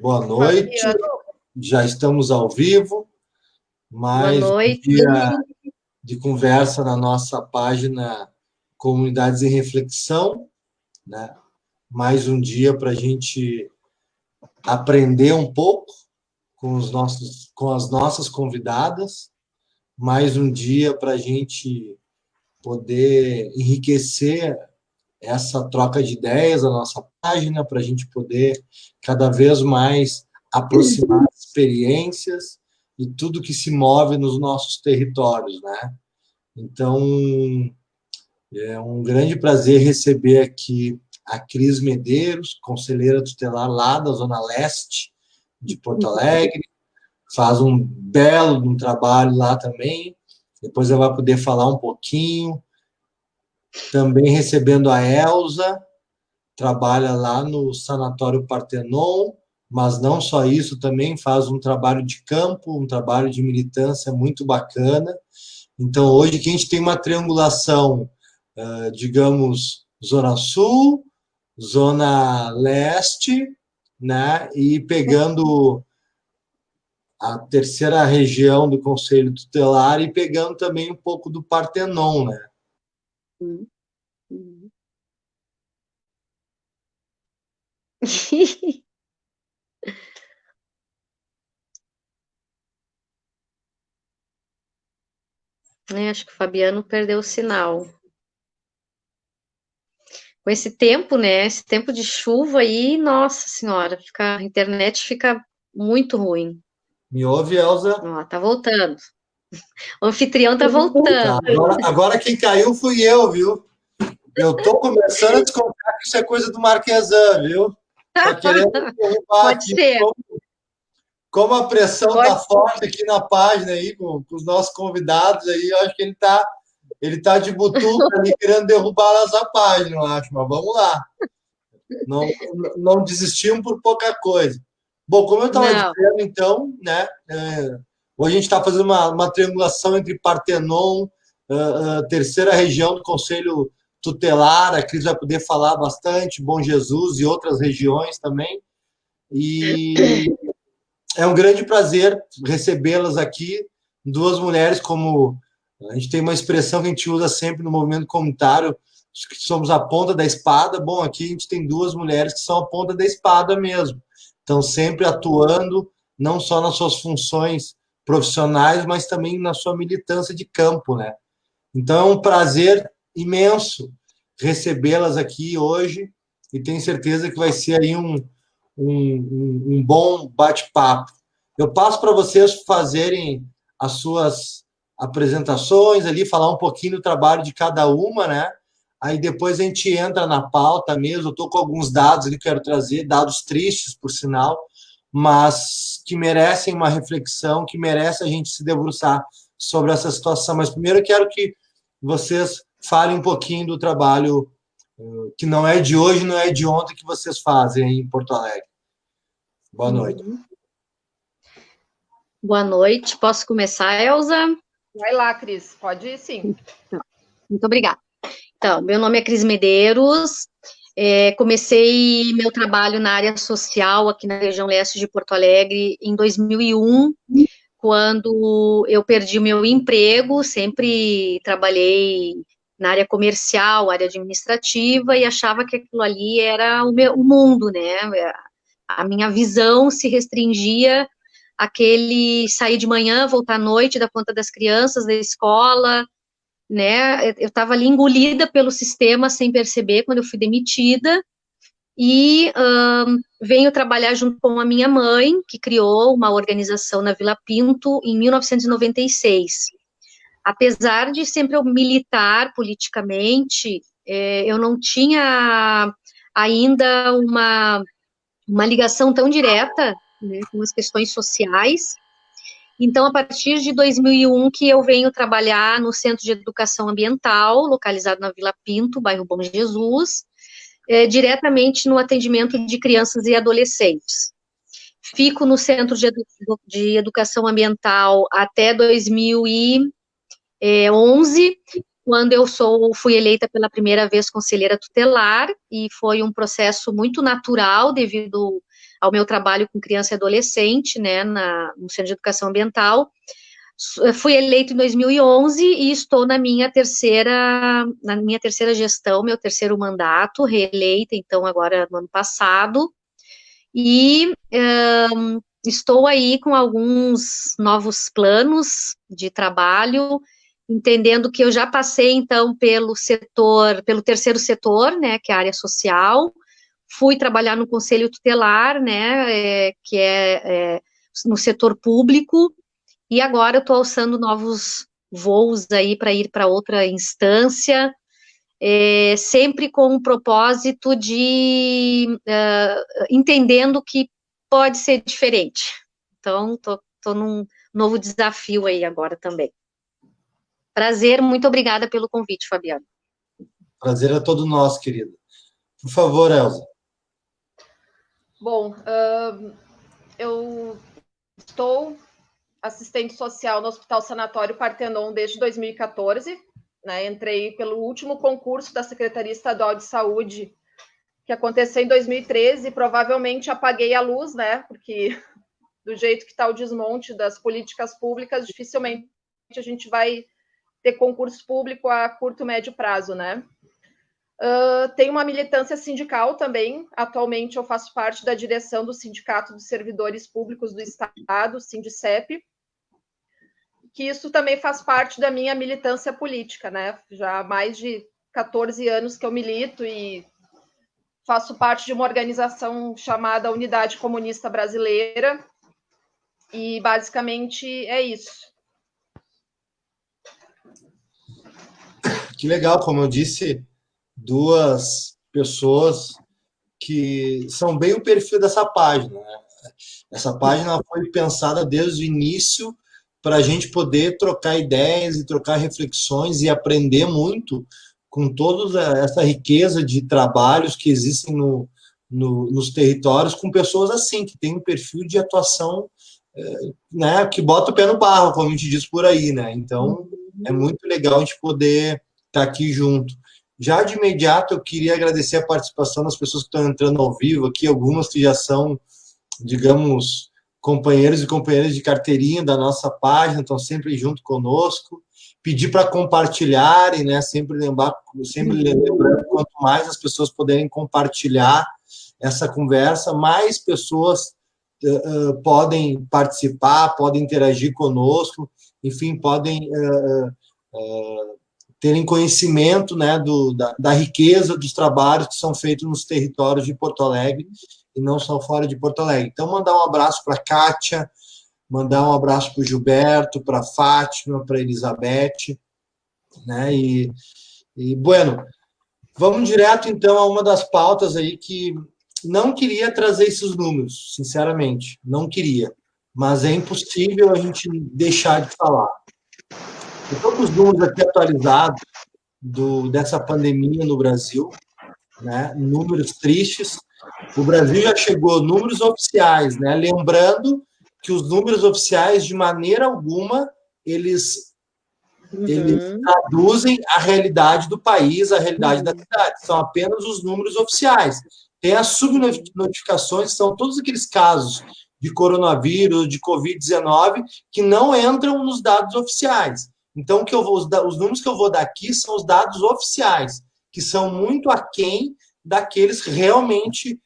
Boa noite, Fabiano, já estamos ao vivo, Boa mais um noite. dia de conversa na nossa página Comunidades em Reflexão, né? Mais um dia para a gente aprender um pouco com as nossas convidadas, mais um dia para a gente poder enriquecer essa troca de ideias da nossa página, para a gente poder cada vez mais aproximar as experiências e tudo que se move nos nossos territórios, né? Então, é um grande prazer receber aqui a Cris Medeiros, conselheira tutelar lá da Zona Leste de Porto Alegre, faz um belo trabalho lá também, depois ela vai poder falar um pouquinho. Também recebendo a Elza, trabalha lá no Sanatório Partenon, mas não só isso, também faz um trabalho de campo, um trabalho de militância muito bacana. Então, hoje, que a gente tem uma triangulação, digamos, Zona Sul, Zona Leste, né, e pegando a terceira região do Conselho Tutelar e pegando também um pouco do Partenon, né? Acho que o Fabiano perdeu o sinal. Com esse tempo, né? Esse tempo de chuva aí, nossa senhora, a internet fica muito ruim. Me ouve, Elza? Ó, tá voltando. O anfitrião tá Tá, voltando. agora quem caiu fui eu, viu? Eu tô começando a desconfiar que isso é coisa do Marquesan, viu? Tá querendo derrubar Pode aqui. ser. Como a pressão Pode tá forte aqui na página aí, com os nossos convidados aí, eu acho que ele tá de butuca ali, querendo derrubar a nossa página, eu acho, mas vamos lá. Não, não desistimos por pouca coisa. Bom, como eu estava dizendo, então, né, hoje a gente está fazendo uma triangulação entre Partenon, a terceira região do Conselho Tutelar, a Cris vai poder falar bastante, Bom Jesus e outras regiões também. E é um grande prazer recebê-las aqui, duas mulheres, como a gente tem uma expressão que a gente usa sempre no movimento comunitário, que somos a ponta da espada. Bom, aqui a gente tem duas mulheres que são a ponta da espada mesmo. Estão sempre atuando, não só nas suas funções profissionais, mas também na sua militância de campo, né? Então é um prazer imenso recebê-las aqui hoje e tenho certeza que vai ser aí um bom bate-papo. Eu passo para vocês fazerem as suas apresentações ali, falar um pouquinho do trabalho de cada uma, né? Aí depois a gente entra na pauta mesmo. Eu estou com alguns dados ali que quero trazer, dados tristes, por sinal, mas que merecem uma reflexão, que merece a gente se debruçar sobre essa situação. Mas primeiro eu quero que vocês falem um pouquinho do trabalho que não é de hoje, não é de ontem, que vocês fazem aí em Porto Alegre. Boa noite. Boa noite. Posso começar, Elza? vai lá, Cris, pode ir sim. Muito obrigada. Então, meu nome é Cris Medeiros, comecei meu trabalho na área social aqui na região leste de Porto Alegre em 2001, quando eu perdi o meu emprego. Sempre trabalhei na área comercial, área administrativa, e achava que aquilo ali era o mundo, né? A minha visão se restringia àquele sair de manhã, voltar à noite, dar conta das crianças, da escola, né? Eu estava ali engolida pelo sistema sem perceber quando eu fui demitida. E venho trabalhar junto com a minha mãe, que criou uma organização na Vila Pinto em 1996. Apesar de sempre eu militar politicamente, eu não tinha ainda uma ligação tão direta, né, com as questões sociais. Então, a partir de 2001, que eu venho trabalhar no Centro de Educação Ambiental, localizado na Vila Pinto, bairro Bom Jesus, diretamente no atendimento de crianças e adolescentes. Fico no Centro de Educação Ambiental até 2011, quando eu fui eleita pela primeira vez conselheira tutelar, e foi um processo muito natural devido ao meu trabalho com criança e adolescente, né, no Centro de Educação Ambiental. Fui eleita em 2011 e estou na minha terceira gestão, meu terceiro mandato, reeleita, então, agora no ano passado, e estou aí com alguns novos planos de trabalho, entendendo que eu já passei, então, pelo terceiro setor, né, que é a área social, fui trabalhar no Conselho Tutelar, né, que é no setor público, e agora eu estou alçando novos voos aí para ir para outra instância, sempre com o propósito de entendendo que pode ser diferente. Então, estou num novo desafio aí agora também. Prazer, muito obrigada pelo convite, Fabiano. Prazer é todo nosso, querida. Por favor, Elza. Bom, eu estou assistente social no Hospital Sanatório Partenon desde 2014, né? Entrei pelo último concurso da Secretaria Estadual de Saúde, que aconteceu em 2013, e provavelmente apaguei a luz, né? Porque do jeito que está o desmonte das políticas públicas, dificilmente a gente vai ter concurso público a curto, médio prazo, né? Tenho uma militância sindical também. Atualmente eu faço parte da direção do Sindicato dos Servidores Públicos do Estado, Sindicep, que isso também faz parte da minha militância política, né? Já há mais de 14 anos que eu milito e faço parte de uma organização chamada Unidade Comunista Brasileira, e basicamente é isso. Que legal, como eu disse, duas pessoas que são bem o perfil dessa página, né? Essa página foi pensada desde o início para a gente poder trocar ideias e trocar reflexões e aprender muito com toda essa riqueza de trabalhos que existem nos territórios, com pessoas assim, que têm um perfil de atuação, né, que bota o pé no barro, como a gente diz por aí, né? Então, é muito legal a gente poder estar aqui junto. Já de imediato, eu queria agradecer a participação das pessoas que estão entrando ao vivo aqui, algumas que já são, digamos, companheiros e companheiras de carteirinha da nossa página, estão sempre junto conosco. Pedir para compartilharem, né? Sempre lembrando, quanto mais as pessoas puderem compartilhar essa conversa, mais pessoas podem participar, podem interagir conosco, enfim, podem terem conhecimento, né, da riqueza dos trabalhos que são feitos nos territórios de Porto Alegre e não só fora de Porto Alegre. Então, mandar um abraço para a Kátia, mandar um abraço para o Gilberto, para a Fátima, para a Elizabeth, né, bueno, vamos direto, então, a uma das pautas aí que não queria trazer esses números, sinceramente, não queria, mas é impossível a gente deixar de falar. Eu estou com os números aqui atualizados dessa pandemia no Brasil, né? Números tristes. O Brasil já chegou, números oficiais, né? Lembrando que os números oficiais, de maneira alguma, eles traduzem a realidade do país, a realidade da cidade. São apenas os números oficiais. Tem as subnotificações, são todos aqueles casos de coronavírus, de Covid-19, que não entram nos dados oficiais. Então, os números que eu vou dar aqui são os dados oficiais, que são muito aquém daqueles que realmente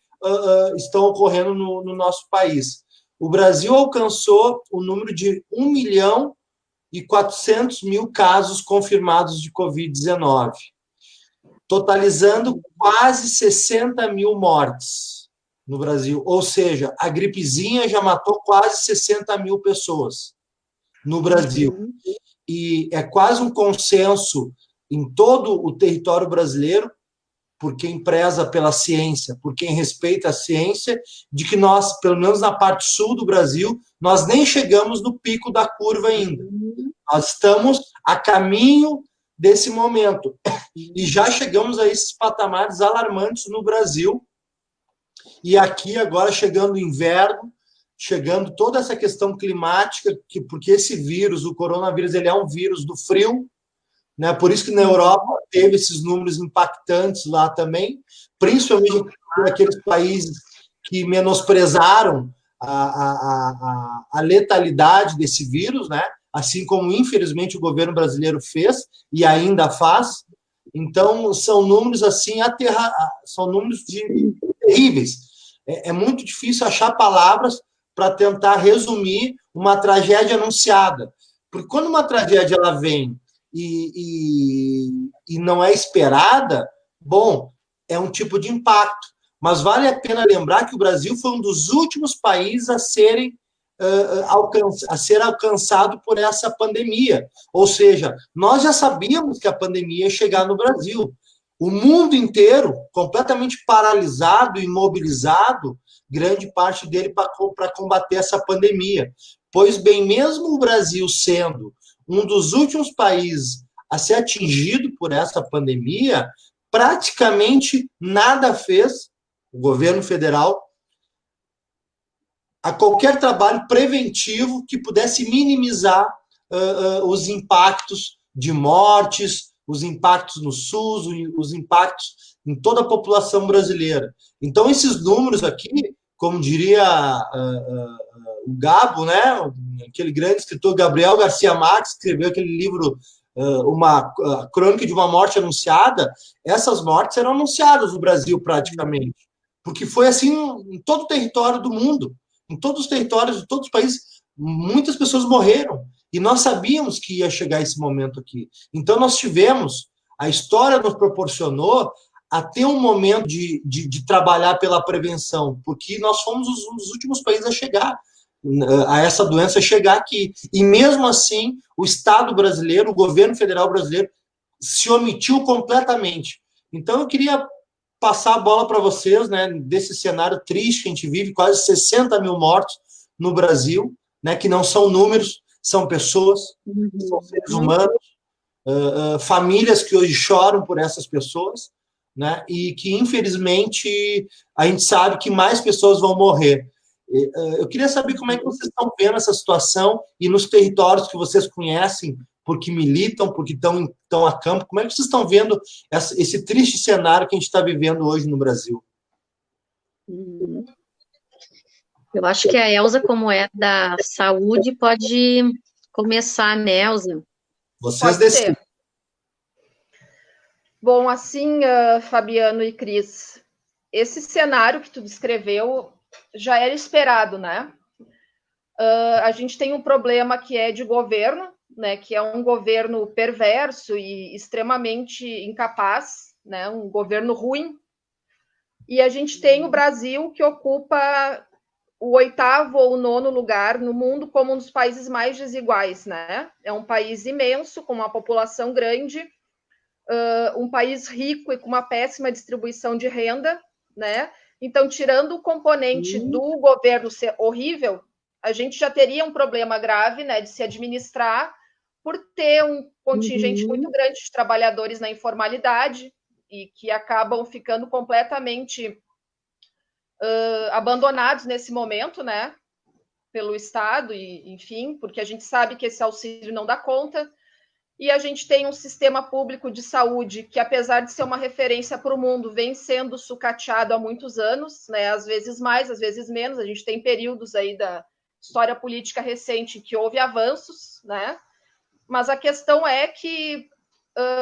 estão ocorrendo no nosso país. O Brasil alcançou o número de 1.400.000 casos confirmados de Covid-19, totalizando quase 60.000 mortes no Brasil. Ou seja, a gripezinha já matou quase 60.000 pessoas no Brasil. E é quase um consenso em todo o território brasileiro, por quem preza pela ciência, por quem respeita a ciência, de que nós, pelo menos na parte sul do Brasil, nós nem chegamos no pico da curva ainda. Nós estamos a caminho desse momento. E já chegamos a esses patamares alarmantes no Brasil. E aqui, agora, chegando o inverno, chegando toda essa questão climática, porque esse vírus, o coronavírus, ele é um vírus do frio, né? Por isso que na Europa teve esses números impactantes lá também, principalmente naqueles países que menosprezaram a letalidade desse vírus, né? Assim como, infelizmente, o governo brasileiro fez e ainda faz. Então, são números assim, são números terríveis. É muito difícil achar palavras para tentar resumir uma tragédia anunciada. Porque quando uma tragédia ela vem e não é esperada, bom, é um tipo de impacto. Mas vale a pena lembrar que o Brasil foi um dos últimos países a ser alcançado por essa pandemia. Ou seja, nós já sabíamos que a pandemia ia chegar no Brasil. O mundo inteiro completamente paralisado, imobilizado, grande parte dele para combater essa pandemia. Pois bem, mesmo o Brasil sendo um dos últimos países a ser atingido por essa pandemia, praticamente nada fez o governo federal a qualquer trabalho preventivo que pudesse minimizar os impactos de mortes, os impactos no SUS, os impactos em toda a população brasileira. Então, esses números aqui, como diria o Gabo, né, aquele grande escritor Gabriel Garcia Marques, escreveu aquele livro, uma crônica de uma morte anunciada, essas mortes eram anunciadas no Brasil praticamente, porque foi assim em todo o território do mundo. Em todos os territórios, de todos os países, muitas pessoas morreram. E nós sabíamos que ia chegar esse momento aqui. Então, nós tivemos, a história nos proporcionou a ter um momento de trabalhar pela prevenção, porque nós fomos um dos últimos países a chegar, a essa doença chegar aqui. E mesmo assim, o Estado brasileiro, o governo federal brasileiro, se omitiu completamente. Então, eu queria passar a bola para vocês, né, desse cenário triste que a gente vive, quase 60 mil mortos no Brasil, né, que não são números, são pessoas, são seres humanos, famílias que hoje choram por essas pessoas, né, e que, infelizmente, a gente sabe que mais pessoas vão morrer. Eu queria saber como é que vocês estão vendo essa situação e nos territórios que vocês conhecem, porque militam, porque estão a campo, como é que vocês estão vendo esse triste cenário que a gente está vivendo hoje no Brasil? Eu acho que a Elza, como é da saúde, pode começar, né, Elza? Vocês decidem. Bom, assim, Fabiano e Cris, esse cenário que tu descreveu já era esperado, né? A gente tem um problema que é de governo, né? Que é um governo perverso e extremamente incapaz, né? Um governo ruim. E a gente tem o Brasil, que ocupa o 8º ou 9º lugar no mundo como um dos países mais desiguais, né? É um país imenso, com uma população grande, um país rico e com uma péssima distribuição de renda, né? Então, tirando o componente do governo ser horrível, a gente já teria um problema grave, né, de se administrar por ter um contingente muito grande de trabalhadores na informalidade e que acabam ficando completamente abandonados nesse momento, né, pelo Estado, e, enfim, porque a gente sabe que esse auxílio não dá conta. E a gente tem um sistema público de saúde que, apesar de ser uma referência para o mundo, vem sendo sucateado há muitos anos, né? Às vezes mais, às vezes menos. A gente tem períodos aí da história política recente que houve avanços, né? Mas a questão é que,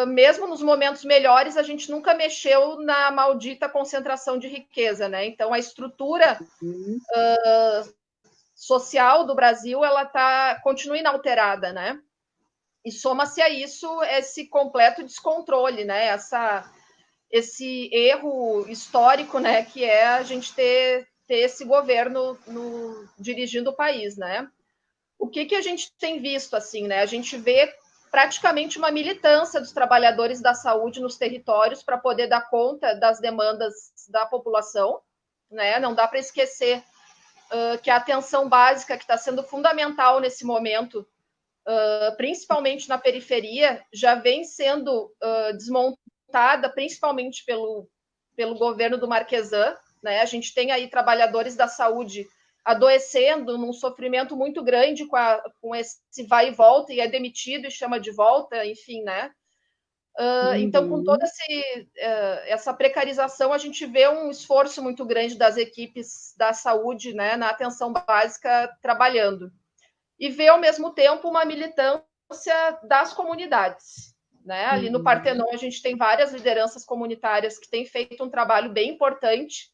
mesmo nos momentos melhores, a gente nunca mexeu na maldita concentração de riqueza, né? Então, a estrutura social do Brasil, ela continua inalterada, né? E soma-se a isso esse completo descontrole, né? Esse erro histórico, né? Que é a gente ter esse governo dirigindo o país, né? O que a gente tem visto, assim, né? A gente vê praticamente uma militância dos trabalhadores da saúde nos territórios para poder dar conta das demandas da população, né? Não dá para esquecer que a atenção básica, que está sendo fundamental nesse momento, principalmente na periferia, já vem sendo desmontada, principalmente pelo governo do Marquesan, né? A gente tem aí trabalhadores da saúde adoecendo num sofrimento muito grande com esse vai e volta, e é demitido e chama de volta, enfim, né? Então, com toda essa precarização, a gente vê um esforço muito grande das equipes da saúde, né, na atenção básica trabalhando. E vê, ao mesmo tempo, uma militância das comunidades. Né? Ali no Partenon, a gente tem várias lideranças comunitárias que têm feito um trabalho bem importante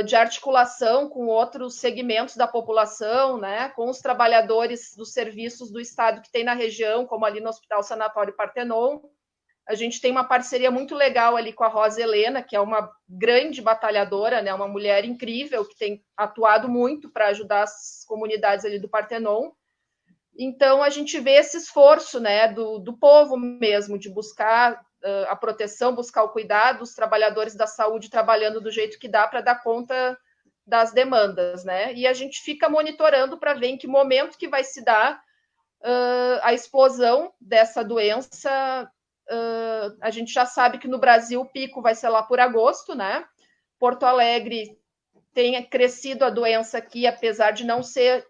de articulação com outros segmentos da população, né? Com os trabalhadores dos serviços do Estado que tem na região, como ali no Hospital Sanatório Partenon. A gente tem uma parceria muito legal ali com a Rosa Helena, que é uma grande batalhadora, né? Uma mulher incrível que tem atuado muito para ajudar as comunidades ali do Partenon. Então, a gente vê esse esforço, né, do povo mesmo, de buscar a proteção, buscar o cuidado, os trabalhadores da saúde trabalhando do jeito que dá para dar conta das demandas, né? E a gente fica monitorando para ver em que momento que vai se dar a explosão dessa doença. A gente já sabe que no Brasil o pico vai ser lá por agosto, né? Porto Alegre tem crescido a doença aqui, apesar de não ser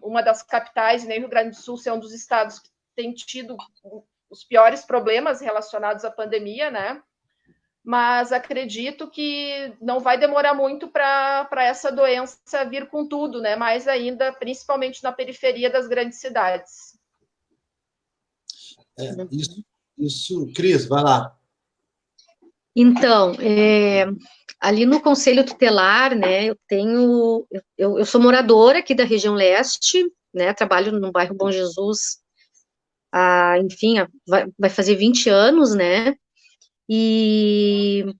uma das capitais, nem o Rio Grande do Sul ser um dos estados que tem tido os piores problemas relacionados à pandemia, né? Mas acredito que não vai demorar muito para essa doença vir com tudo, né? Mais ainda, principalmente na periferia das grandes cidades. Isso, Cris, vai lá. Então, ali no Conselho Tutelar, né, eu sou moradora aqui da região leste, né, trabalho no bairro Bom Jesus, enfim, vai fazer 20 anos, né, e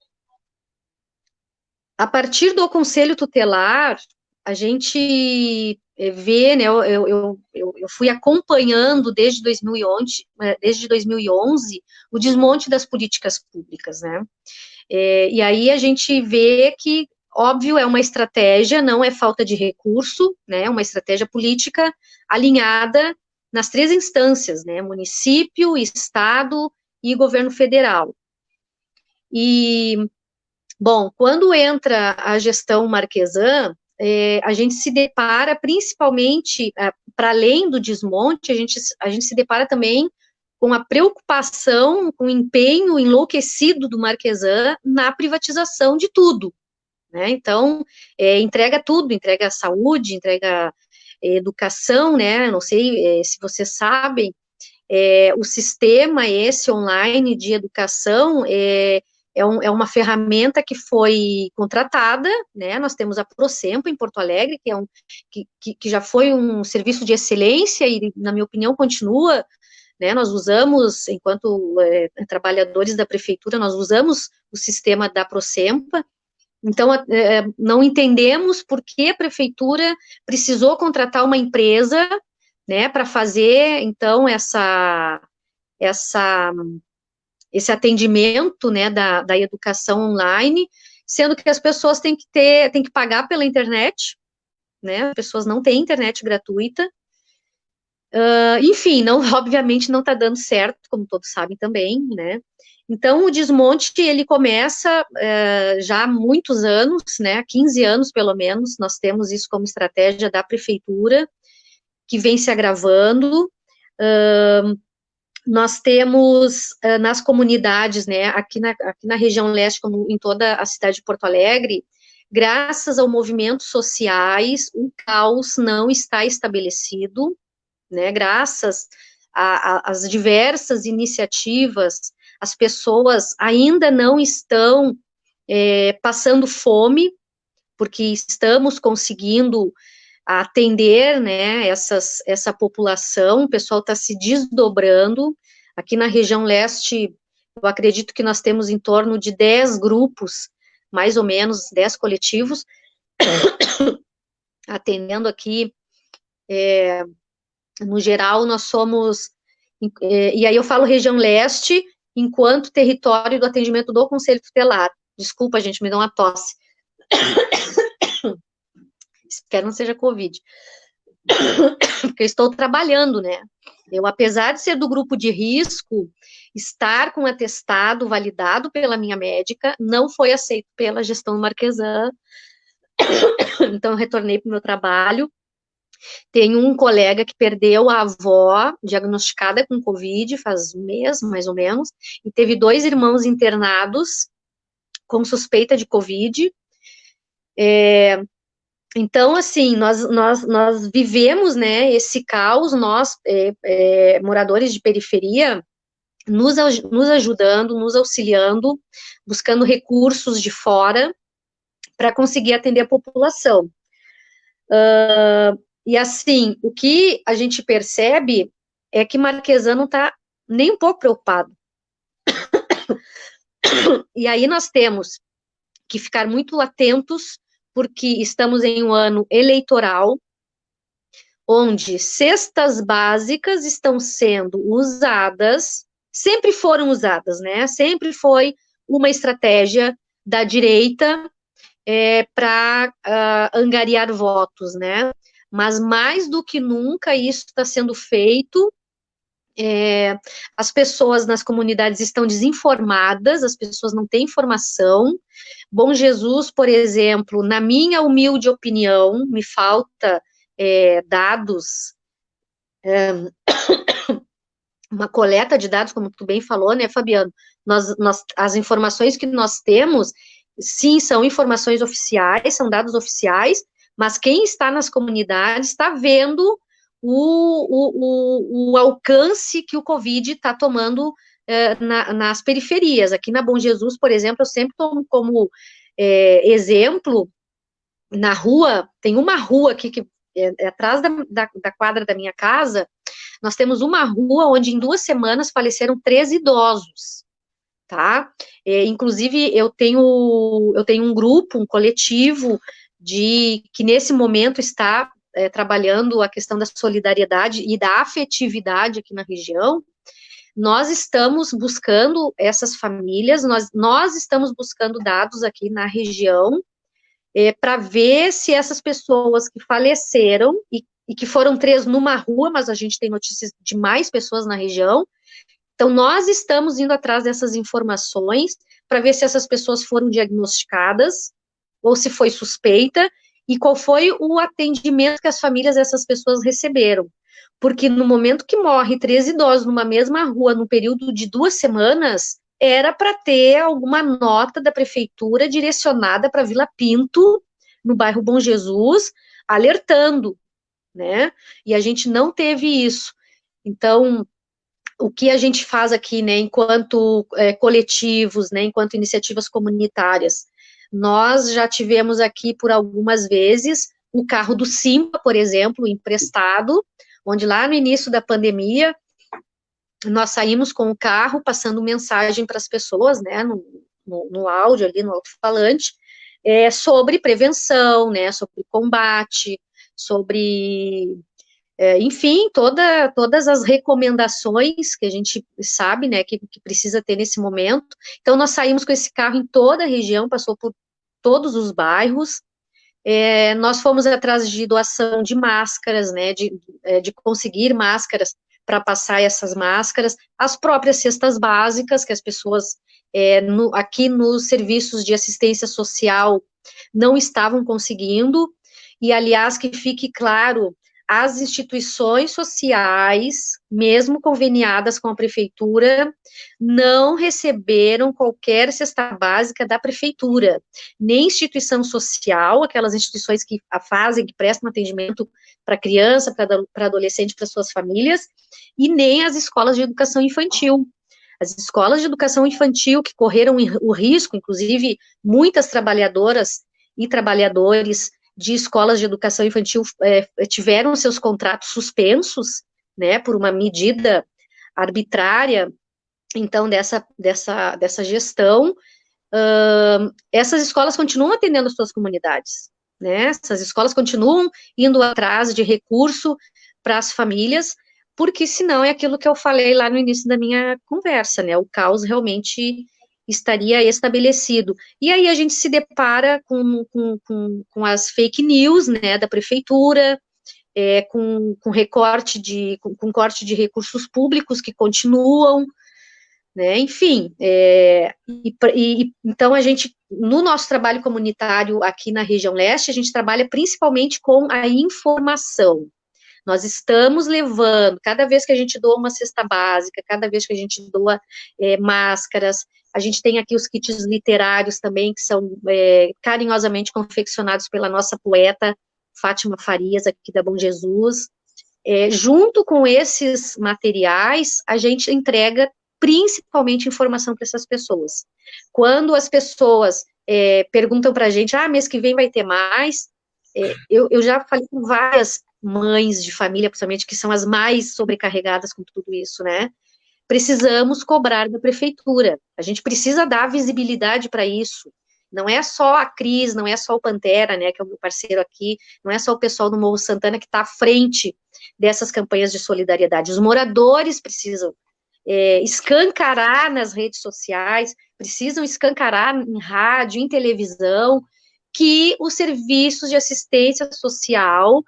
a partir do Conselho Tutelar, a gente vê, né, eu fui acompanhando desde 2011 o desmonte das políticas públicas, né, e aí a gente vê que, óbvio, é uma estratégia, não é falta de recurso, né, é uma estratégia política alinhada nas 3 instâncias, né, município, estado e governo federal. E, bom, quando entra a gestão Marquesan, a gente se depara principalmente, para além do desmonte, a gente se depara também com a preocupação, com o empenho enlouquecido do Marquesan na privatização de tudo, né? Então, entrega tudo, entrega a saúde, entrega educação, né? Não sei se vocês sabem, o sistema esse online de educação é uma ferramenta que foi contratada, né? Nós temos a Procempa em Porto Alegre, que já foi um serviço de excelência e, na minha opinião, continua. Né, nós usamos, enquanto trabalhadores da prefeitura, nós usamos o sistema da Procempa, então não entendemos por que a prefeitura precisou contratar uma empresa, né, para fazer, então, esse atendimento, né, da educação online, sendo que as pessoas têm que pagar pela internet, né, as pessoas não têm internet gratuita. Enfim, obviamente não está dando certo, como todos sabem também, né? Então, o desmonte, ele começa já há muitos anos, né? 15 anos, pelo menos, nós temos isso como estratégia da prefeitura, que vem se agravando. Nós temos nas comunidades, né? Aqui na região leste, como em toda a cidade de Porto Alegre, graças ao movimentos sociais, o caos não está estabelecido, né, graças às diversas iniciativas, as pessoas ainda não estão passando fome, porque estamos conseguindo atender, né, essa população, o pessoal está se desdobrando. Aqui na região leste, eu acredito que nós temos em torno de 10 grupos, mais ou menos, 10 coletivos, atendendo aqui, no geral, nós somos, e aí eu falo região leste, enquanto território do atendimento do Conselho Tutelar. Desculpa, gente, me dá uma tosse. Espero não seja Covid. Porque eu estou trabalhando, né? Eu, apesar de ser do grupo de risco, estar com atestado validado pela minha médica, não foi aceito pela gestão Marquesan. Então, eu retornei para o meu trabalho. Tenho um colega que perdeu a avó diagnosticada com Covid faz um mês, mais ou menos, e teve 2 irmãos internados com suspeita de Covid. Então, assim, nós vivemos, né, esse caos, nós, moradores de periferia, nos ajudando, nos auxiliando, buscando recursos de fora para conseguir atender a população. E assim, o que a gente percebe é que Marquesan não está nem um pouco preocupado. E aí nós temos que ficar muito atentos, porque estamos em um ano eleitoral, onde cestas básicas estão sendo usadas, sempre foram usadas, né? Sempre foi uma estratégia da direita para angariar votos, né? Mas mais do que nunca isso está sendo feito. As pessoas nas comunidades estão desinformadas, as pessoas não têm informação. Bom Jesus, por exemplo, na minha humilde opinião, me falta dados, uma coleta de dados, como tu bem falou, né, Fabiano? As informações que nós temos, sim, são informações oficiais, são dados oficiais, mas quem está nas comunidades está vendo o alcance que o Covid está tomando nas periferias. Aqui na Bom Jesus, por exemplo, eu sempre tomo como exemplo, na rua, tem uma rua aqui que atrás da quadra da minha casa, nós temos uma rua onde em 2 semanas faleceram 3 idosos, tá? Inclusive, eu tenho um grupo, um coletivo, que nesse momento está trabalhando a questão da solidariedade e da afetividade aqui na região. Nós estamos buscando essas famílias, nós estamos buscando dados aqui na região, para ver se essas pessoas que faleceram, e que foram 3 numa rua, mas a gente tem notícias de mais pessoas na região. Então, nós estamos indo atrás dessas informações para ver se essas pessoas foram diagnosticadas, ou se foi suspeita, e qual foi o atendimento que as famílias dessas pessoas receberam. Porque no momento que morre 3 idosos numa mesma rua, no período de 2 semanas, era para ter alguma nota da prefeitura direcionada para Vila Pinto, no bairro Bom Jesus, alertando, né? E a gente não teve isso. Então, o que a gente faz aqui, né, enquanto coletivos, né, enquanto iniciativas comunitárias, nós já tivemos aqui por algumas vezes o carro do Simba, por exemplo, emprestado, onde lá no início da pandemia, nós saímos com o carro passando mensagem para as pessoas, né, no áudio ali, no alto-falante, sobre prevenção, né, sobre combate, sobre, enfim, todas as recomendações que a gente sabe, né, que precisa ter nesse momento. Então, nós saímos com esse carro em toda a região, passou por todos os bairros. Nós fomos atrás de doação de máscaras, né, de conseguir máscaras para passar essas máscaras, as próprias cestas básicas, que as pessoas aqui nos serviços de assistência social não estavam conseguindo, e aliás, que fique claro, as instituições sociais, mesmo conveniadas com a prefeitura, não receberam qualquer cesta básica da prefeitura, nem instituição social, aquelas instituições que fazem, que prestam atendimento para criança, para adolescente, para suas famílias, e nem as escolas de educação infantil. As escolas de educação infantil que correram o risco, inclusive muitas trabalhadoras e trabalhadores de escolas de educação infantil tiveram seus contratos suspensos, né, por uma medida arbitrária, então, dessa gestão. Essas escolas continuam atendendo as suas comunidades, né, essas escolas continuam indo atrás de recurso para as famílias, porque senão é aquilo que eu falei lá no início da minha conversa, né, o caos realmente estaria estabelecido. E aí a gente se depara com as fake news, né, da prefeitura, com corte de recursos públicos que continuam, né, enfim, então a gente, no nosso trabalho comunitário aqui na região leste, a gente trabalha principalmente com a informação. Nós estamos levando, cada vez que a gente doa uma cesta básica, cada vez que a gente doa máscaras, a gente tem aqui os kits literários também, que são carinhosamente confeccionados pela nossa poeta Fátima Farias, aqui da Bom Jesus. Junto com esses materiais, a gente entrega principalmente informação para essas pessoas. Quando as pessoas perguntam para a gente, mês que vem vai ter mais, eu já falei com várias mães de família, principalmente, que são as mais sobrecarregadas com tudo isso, né? Precisamos cobrar da prefeitura, a gente precisa dar visibilidade para isso. Não é só a Cris, não é só o Pantera, né, que é o meu parceiro aqui, não é só o pessoal do Morro Santana que está à frente dessas campanhas de solidariedade. Os moradores precisam escancarar nas redes sociais, precisam escancarar em rádio, em televisão, que os serviços de assistência social,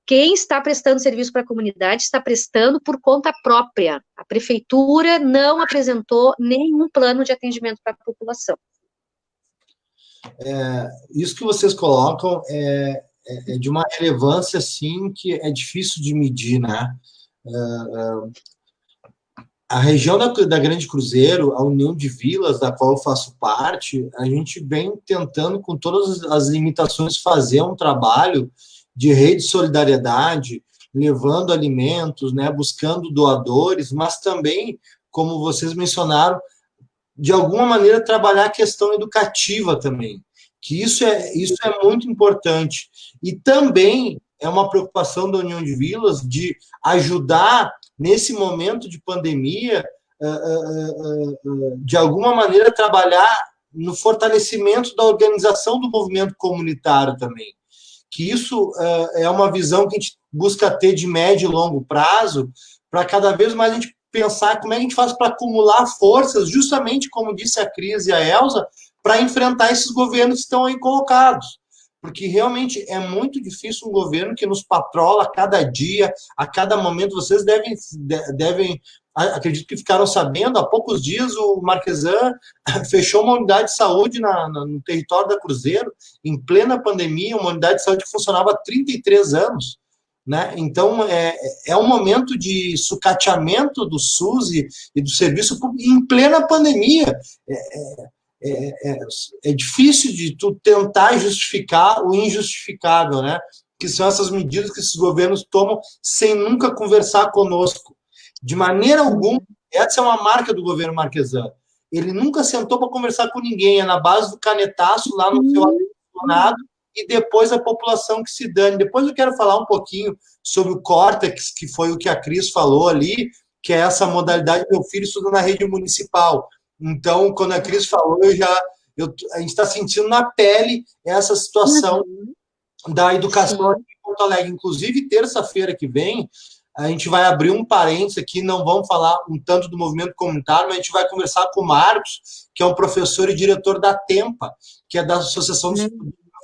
quem está prestando serviço para a comunidade, está prestando por conta própria. A prefeitura não apresentou nenhum plano de atendimento para a população. Isso que vocês colocam é de uma relevância, assim, que é difícil de medir, né? A região da Grande Cruzeiro, a União de Vilas, da qual eu faço parte, a gente vem tentando, com todas as limitações, fazer um trabalho de rede de solidariedade, levando alimentos, né, buscando doadores, mas também, como vocês mencionaram, de alguma maneira trabalhar a questão educativa também, que isso é muito importante. E também é uma preocupação da União de Vilas de ajudar, nesse momento de pandemia, de alguma maneira trabalhar no fortalecimento da organização do movimento comunitário também. Que isso é uma visão que a gente busca ter de médio e longo prazo, para cada vez mais a gente pensar como é que a gente faz para acumular forças, justamente como disse a Cris e a Elza, para enfrentar esses governos que estão aí colocados. Porque realmente é muito difícil um governo que nos patrola a cada dia, a cada momento. Vocês devem acredito que ficaram sabendo, há poucos dias o Marquesan fechou uma unidade de saúde no território da Cruzeiro, em plena pandemia, uma unidade de saúde que funcionava há 33 anos. Né? Então, é um momento de sucateamento do SUS e do serviço público em plena pandemia. É difícil de tu tentar justificar o injustificável, né? Que são essas medidas que esses governos tomam sem nunca conversar conosco. De maneira alguma, essa é uma marca do governo Marquesan. Ele nunca sentou para conversar com ninguém, é na base do canetaço lá no seu ar-condicionado, e depois a população que se dane. Depois eu quero falar um pouquinho sobre o Córtex, que foi o que a Cris falou ali, que é essa modalidade. Meu filho estuda na rede municipal. Então, quando a Cris falou, a gente está sentindo na pele essa situação da educação aqui em Porto Alegre. Inclusive, terça-feira que vem, a gente vai abrir um parênteses aqui, não vamos falar um tanto do movimento comunitário, mas a gente vai conversar com o Marcos, que é um professor e diretor da TEMPA, que é da Associação dos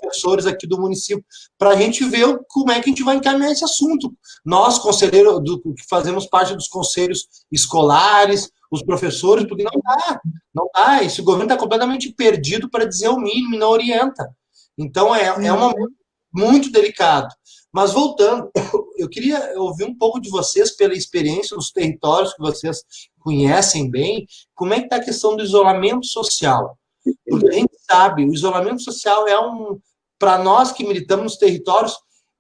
Professores aqui do município, para a gente ver como é que a gente vai encaminhar esse assunto. Nós, conselheiros, que fazemos parte dos conselhos escolares, os professores, porque não dá. Esse governo está completamente perdido, para dizer o mínimo, e não orienta. Então, é um momento muito delicado. Mas, voltando, eu queria ouvir um pouco de vocês, pela experiência nos territórios que vocês conhecem bem, como é que está a questão do isolamento social. Porque a gente sabe, o isolamento social para nós que militamos nos territórios,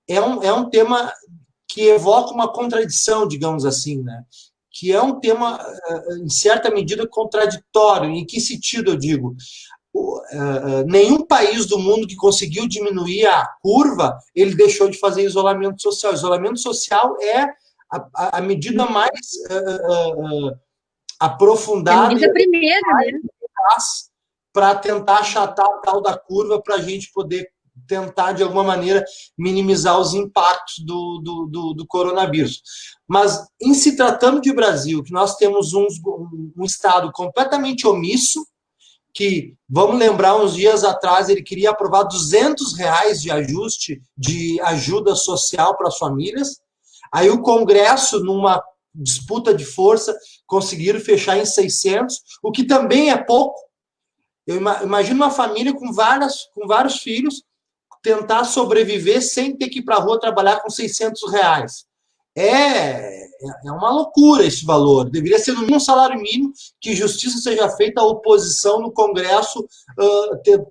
é um tema que evoca uma contradição, digamos assim, né? Que é um tema, em certa medida, contraditório. Em que sentido eu digo? Nenhum país do mundo que conseguiu diminuir a curva, ele deixou de fazer isolamento social. Isolamento social é a medida mais aprofundada. A medida primeira, né? Para tentar achatar a tal da curva, para a gente poder tentar, de alguma maneira, minimizar os impactos do coronavírus. Mas, em se tratando de Brasil, que nós temos um Estado completamente omisso, que, vamos lembrar, uns dias atrás, ele queria aprovar R$200 de ajuste, de ajuda social para as famílias, aí o Congresso, numa disputa de força, conseguiram fechar em 600, o que também é pouco. Eu imagino uma família com vários filhos tentar sobreviver sem ter que ir para a rua trabalhar com R$600. é uma loucura esse valor. Deveria ser no mínimo um salário mínimo, que justiça seja feita. A oposição no Congresso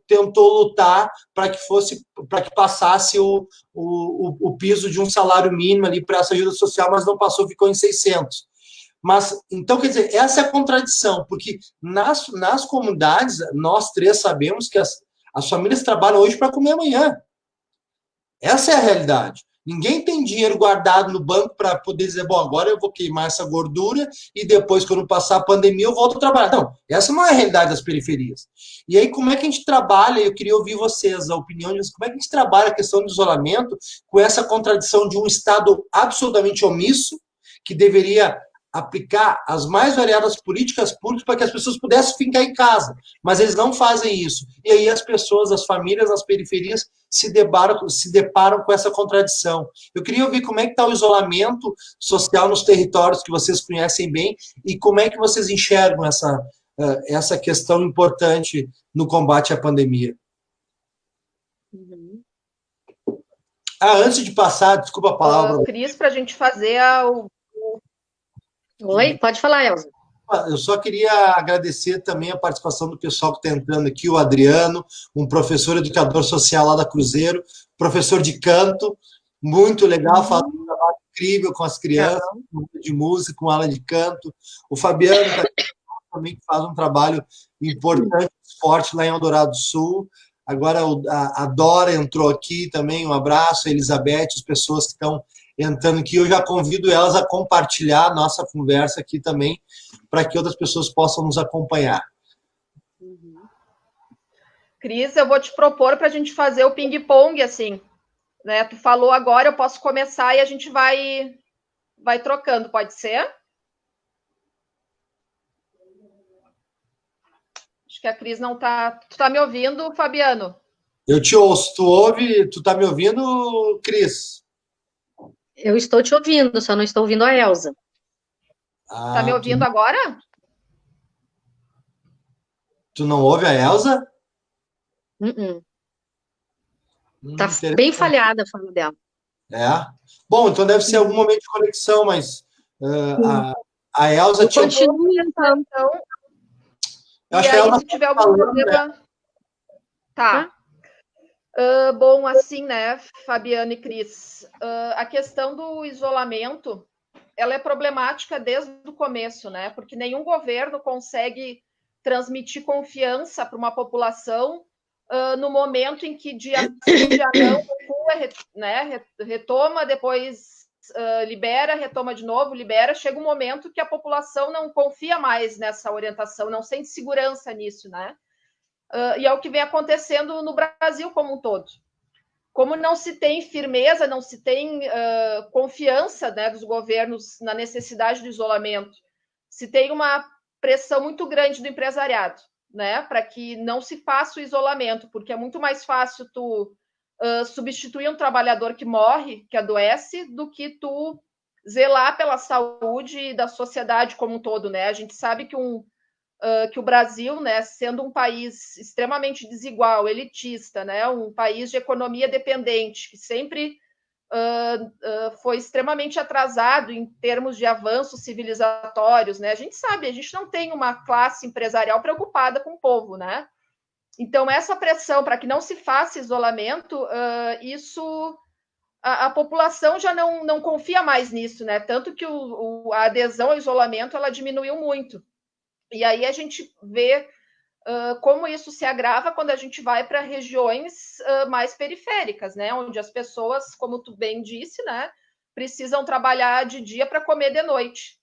tentou lutar para que passasse o piso de um salário mínimo ali para essa ajuda social, mas não passou, ficou em 600. Mas, então, quer dizer, essa é a contradição, porque nas comunidades, nós três sabemos que as famílias trabalham hoje para comer amanhã. Essa é a realidade. Ninguém tem dinheiro guardado no banco para poder dizer, bom, agora eu vou queimar essa gordura e depois, quando passar a pandemia, eu volto a trabalhar. Não, essa não é a realidade das periferias. E aí, como é que a gente trabalha? Eu queria ouvir vocês, a opinião de vocês. Como é que a gente trabalha a questão do isolamento com essa contradição de um Estado absolutamente omisso, que deveria aplicar as mais variadas políticas públicas para que as pessoas pudessem ficar em casa, mas eles não fazem isso. E aí as pessoas, as famílias nas periferias se deparam com essa contradição. Eu queria ouvir como é que está o isolamento social nos territórios que vocês conhecem bem e como é que vocês enxergam essa questão importante no combate à pandemia. Antes de passar, desculpa a palavra. Cris, para a gente fazer Oi, pode falar, Elza. Eu só queria agradecer também a participação do pessoal que está entrando aqui, o Adriano, um professor educador social lá da Cruzeiro, professor de canto, muito legal, faz um trabalho incrível com as crianças, de música, com aula de canto. O Fabiano também faz um trabalho importante, forte lá em Eldorado do Sul. Agora a Dora entrou aqui também, um abraço, a Elizabeth, as pessoas que estão entrando aqui, eu já convido elas a compartilhar a nossa conversa aqui também, para que outras pessoas possam nos acompanhar. Cris, eu vou te propor para a gente fazer o ping-pong, assim, né? Tu falou agora, eu posso começar e a gente vai trocando, pode ser? Acho que a Cris não tá... Tu tá me ouvindo, Fabiano? Eu te ouço, tu tá me ouvindo, Cris? Eu estou te ouvindo, só não estou ouvindo a Elza. Tá me ouvindo agora? Tu não ouve a Elza? Tá bem falhada a fala dela. Bom, então deve ser algum momento de conexão, mas a Elza tinha... Continue, então. E aí, se tiver algum problema... Né? Tá. Bom, assim, né, Fabiana e Cris, a questão do isolamento, ela é problemática desde o começo, né, porque nenhum governo consegue transmitir confiança para uma população no momento em que dia sim, dia não, né, retoma, depois libera, retoma de novo, libera, chega um momento que a população não confia mais nessa orientação, não sente segurança nisso, né. E é o que vem acontecendo no Brasil como um todo. Como não se tem firmeza, não se tem confiança, né, dos governos na necessidade do isolamento, se tem uma pressão muito grande do empresariado, né, para que não se faça o isolamento, porque é muito mais fácil tu substituir um trabalhador que morre, que adoece, do que tu zelar pela saúde da sociedade como um todo, né? A gente sabe que o Brasil, né, sendo um país extremamente desigual, elitista, né, um país de economia dependente, que sempre foi extremamente atrasado em termos de avanços civilizatórios, né? A gente sabe, a gente não tem uma classe empresarial preocupada com o povo, né? Então, essa pressão para que não se faça isolamento, isso... A população já não confia mais nisso, né? Tanto que a adesão ao isolamento, ela diminuiu muito. E aí a gente vê como isso se agrava quando a gente vai para regiões mais periféricas, né? Onde as pessoas, como tu bem disse, né, precisam trabalhar de dia para comer de noite,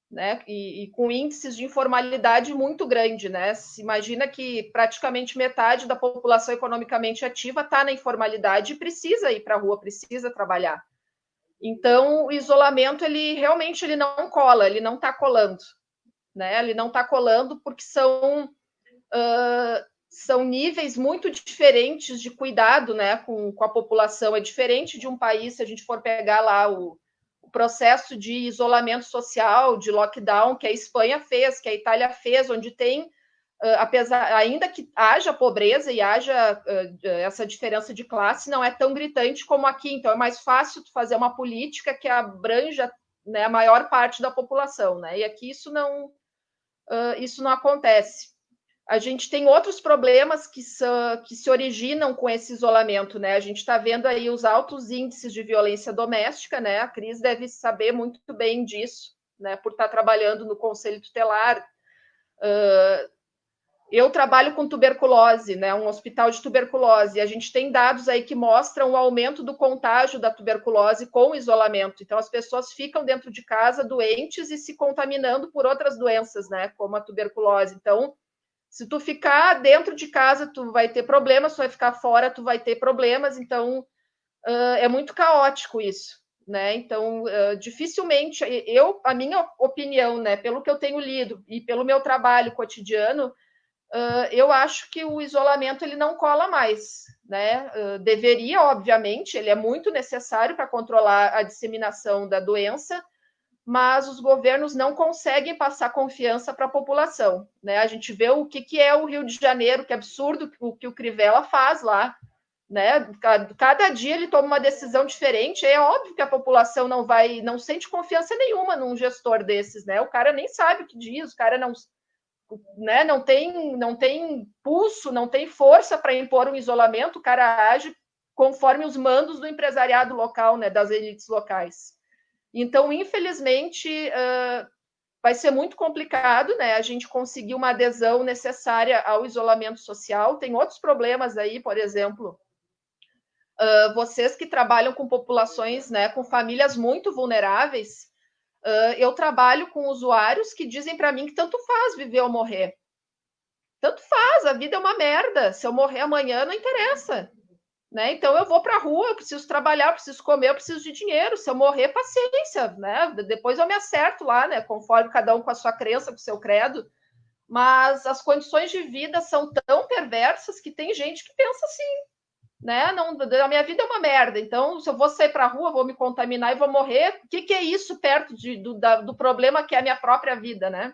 né? E com índices de informalidade muito grande, né? Se imagina que praticamente metade da população economicamente ativa está na informalidade e precisa ir para a rua, precisa trabalhar. Então, o isolamento, ele realmente não cola, ele não está colando. Né? Ele não está colando porque são níveis muito diferentes de cuidado, né, com a população. É diferente de um país, se a gente for pegar lá o processo de isolamento social, de lockdown, que a Espanha fez, que a Itália fez, onde tem apesar, ainda que haja pobreza e haja essa diferença de classe, não é tão gritante como aqui. Então, é mais fácil tu fazer uma política que abranja, né, a maior parte da população, né? E aqui isso não acontece. A gente tem outros problemas que se originam com esse isolamento, né? A gente está vendo aí os altos índices de violência doméstica, né? A Cris deve saber muito bem disso, né? Por estar trabalhando no Conselho Tutelar. Eu trabalho com tuberculose, né? Um hospital de tuberculose. E a gente tem dados aí que mostram o aumento do contágio da tuberculose com o isolamento. Então, as pessoas ficam dentro de casa doentes e se contaminando por outras doenças, né? Como a tuberculose. Então, se tu ficar dentro de casa, tu vai ter problemas, se tu vai ficar fora, tu vai ter problemas. Então, é muito caótico isso, né? Então, dificilmente, a minha opinião, né? Pelo que eu tenho lido e pelo meu trabalho cotidiano, eu acho que o isolamento ele não cola mais, né? Deveria, obviamente, ele é muito necessário para controlar a disseminação da doença, mas os governos não conseguem passar confiança para a população, né? A gente vê o que é o Rio de Janeiro, que absurdo o que o Crivella faz lá, né? Cada dia ele toma uma decisão diferente. É óbvio que a população não sente confiança nenhuma num gestor desses, né? O cara nem sabe o que diz, o cara não, né, não tem pulso, não tem força para impor um isolamento, o cara age conforme os mandos do empresariado local, né, das elites locais. Então, infelizmente, vai ser muito complicado, né, a gente conseguir uma adesão necessária ao isolamento social. Tem outros problemas aí, por exemplo, vocês que trabalham com populações, né, com famílias muito vulneráveis, eu trabalho com usuários que dizem para mim que tanto faz viver ou morrer. Tanto faz, a vida é uma merda. Se eu morrer amanhã, não interessa. Né? Então eu vou para a rua, eu preciso trabalhar, eu preciso comer, eu preciso de dinheiro. Se eu morrer, paciência. Né? Depois eu me acerto lá, né? Conforme cada um com a sua crença, com o seu credo. Mas as condições de vida são tão perversas que tem gente que pensa assim. Né? Não, a minha vida é uma merda, então se eu vou sair para a rua, vou me contaminar e vou morrer, o que é isso perto do problema que é a minha própria vida, né?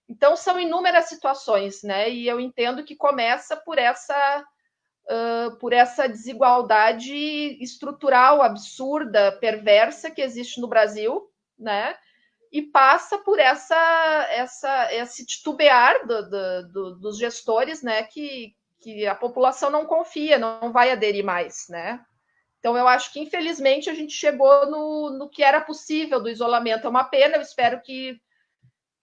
Então são inúmeras situações, né? E eu entendo que começa por essa desigualdade estrutural, absurda, perversa que existe no Brasil, né? E passa por esse titubear dos gestores, né? Que a população não confia, não vai aderir mais, né? Então, eu acho que, infelizmente, a gente chegou no que era possível do isolamento. É uma pena, eu espero que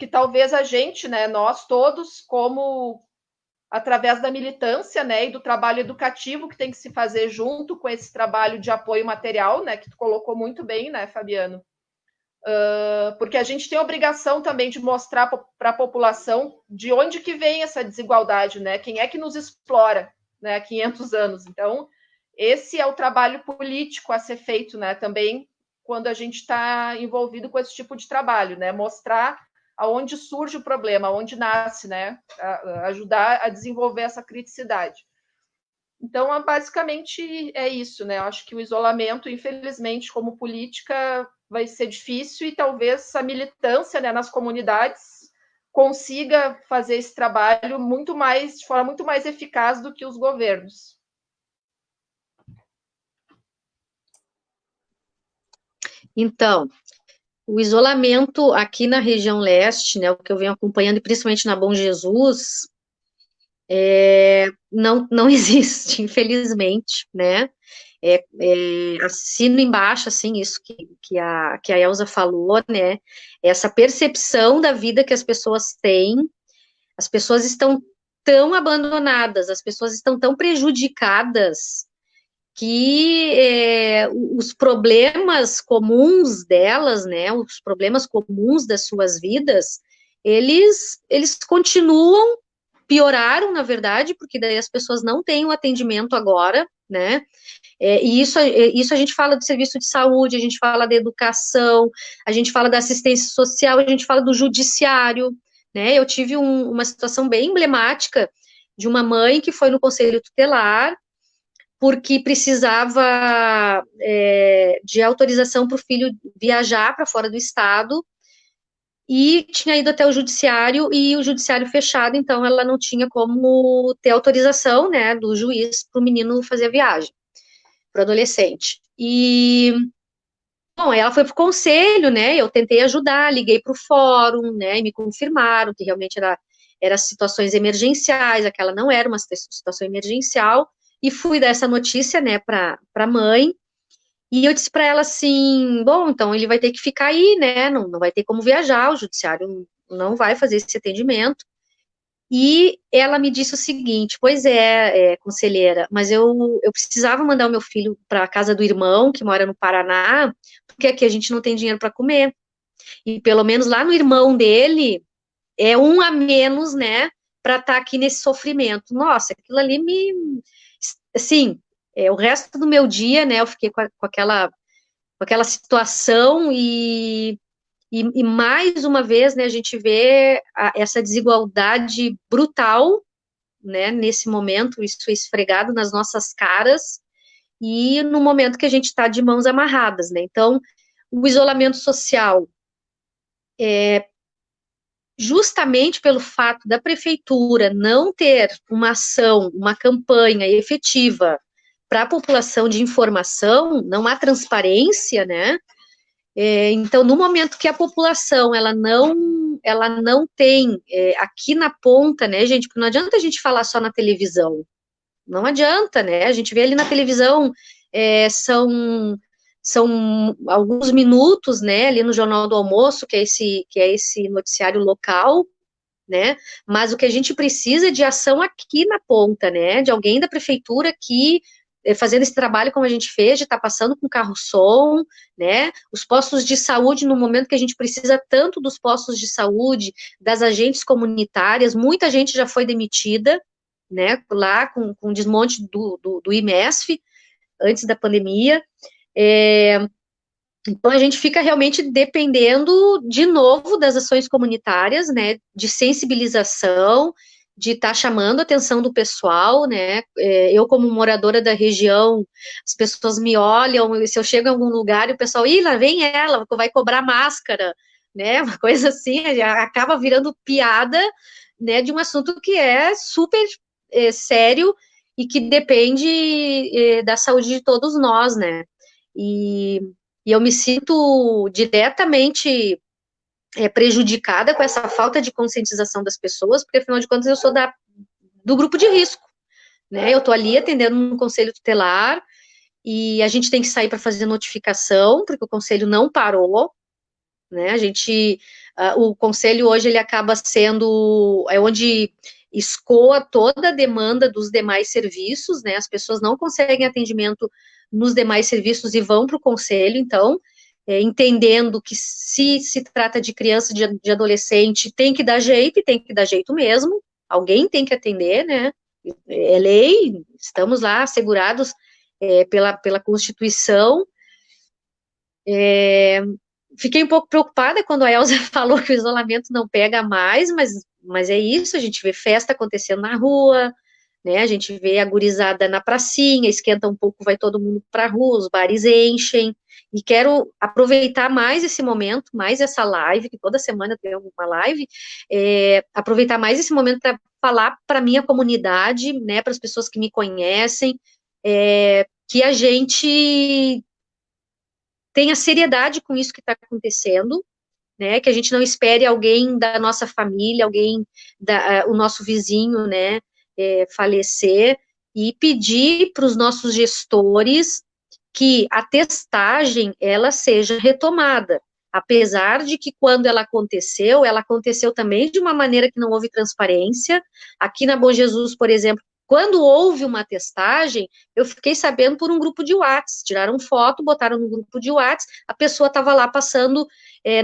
talvez a gente, né, nós todos, como através da militância, né, e do trabalho educativo que tem que se fazer junto com esse trabalho de apoio material, né, que tu colocou muito bem, né, Fabiano? Porque a gente tem a obrigação também de mostrar para a população de onde que vem essa desigualdade, né? Quem é que nos explora, né, há 500 anos. Então, esse é o trabalho político a ser feito, né, também quando a gente está envolvido com esse tipo de trabalho, né? Mostrar aonde surge o problema, aonde nasce, né? Ajudar a desenvolver essa criticidade. Então, basicamente é isso, né? Eu acho que o isolamento, infelizmente, como política, vai ser difícil e talvez a militância, né, nas comunidades consiga fazer esse trabalho de forma muito mais eficaz do que os governos. Então, o isolamento aqui na região leste, né, o que eu venho acompanhando, principalmente na Bom Jesus, não existe, infelizmente, né? Assino embaixo, assim, isso que a Elza falou, né? Essa percepção da vida que as pessoas têm, as pessoas estão tão abandonadas, as pessoas estão tão prejudicadas que os problemas comuns delas, né? Os problemas comuns das suas vidas, eles continuam, pioraram, na verdade, porque daí as pessoas não têm o atendimento agora, né? E isso a gente fala do serviço de saúde, a gente fala da educação, a gente fala da assistência social, a gente fala do judiciário, né? Eu tive uma situação bem emblemática de uma mãe que foi no conselho tutelar porque precisava de autorização para o filho viajar para fora do estado, e tinha ido até o judiciário, e o judiciário fechado, então ela não tinha como ter autorização, né, do juiz para o menino fazer a viagem, para o adolescente. E, bom, ela foi para o conselho, né, eu tentei ajudar, liguei para o fórum, né, e me confirmaram que realmente era situações emergenciais, aquela não era uma situação emergencial, e fui dar essa notícia, né, para a mãe, e eu disse para ela assim, bom, então ele vai ter que ficar aí, né, não vai ter como viajar, o judiciário não vai fazer esse atendimento. E ela me disse o seguinte, pois conselheira, mas eu precisava mandar o meu filho para a casa do irmão, que mora no Paraná, porque aqui a gente não tem dinheiro para comer. E pelo menos lá no irmão dele, é um a menos, né, para estar aqui nesse sofrimento. Nossa, aquilo ali assim, o resto do meu dia, né, eu fiquei com aquela situação e mais uma vez, né, a gente vê essa desigualdade brutal, né, nesse momento, isso é esfregado nas nossas caras, e no momento que a gente está de mãos amarradas, né, então, o isolamento social, justamente pelo fato da prefeitura não ter uma ação, uma campanha efetiva para a população de informação, não há transparência, né, então, no momento que a população, ela não tem, aqui na ponta, né, gente, porque não adianta a gente falar só na televisão, não adianta, né, a gente vê ali na televisão, são alguns minutos, né, ali no Jornal do Almoço, que é esse noticiário local, né, mas o que a gente precisa é de ação aqui na ponta, né, de alguém da prefeitura que fazendo esse trabalho como a gente fez, de estar passando com carro-som, né, os postos de saúde, no momento que a gente precisa tanto dos postos de saúde, das agentes comunitárias, muita gente já foi demitida, né, lá com desmonte do IMESF, antes da pandemia, então a gente fica realmente dependendo, de novo, das ações comunitárias, né, de sensibilização, de estar chamando a atenção do pessoal, né, eu como moradora da região, as pessoas me olham, se eu chego em algum lugar e o pessoal, lá vem ela, vai cobrar máscara, né, uma coisa assim, já acaba virando piada, né, de um assunto que é super sério e que depende da saúde de todos nós, né, e eu me sinto diretamente prejudicada com essa falta de conscientização das pessoas, porque afinal de contas eu sou do grupo de risco, né? Eu estou ali atendendo um conselho tutelar e a gente tem que sair para fazer notificação, porque o conselho não parou, né? O conselho hoje ele acaba sendo onde escoa toda a demanda dos demais serviços, né? As pessoas não conseguem atendimento nos demais serviços e vão para o conselho, então, entendendo que se trata de criança, de adolescente, tem que dar jeito, e tem que dar jeito mesmo, alguém tem que atender, né? É lei, estamos lá assegurados pela Constituição. Fiquei um pouco preocupada quando a Elza falou que o isolamento não pega mais, mas é isso, a gente vê festa acontecendo na rua, né, a gente vê a gurizada na pracinha, esquenta um pouco, vai todo mundo para a rua, os bares enchem, e quero aproveitar mais esse momento, mais essa live, que toda semana tem alguma live, aproveitar mais esse momento para falar para a minha comunidade, né, para as pessoas que me conhecem, que a gente tenha seriedade com isso que está acontecendo, né, que a gente não espere alguém da nossa família, o nosso vizinho, né, falecer, e pedir para os nossos gestores que a testagem, ela seja retomada, apesar de que quando ela aconteceu também de uma maneira que não houve transparência. Aqui na Bom Jesus, por exemplo, quando houve uma testagem, eu fiquei sabendo por um grupo de WhatsApp, tiraram foto, botaram no grupo de WhatsApp, a pessoa estava lá passando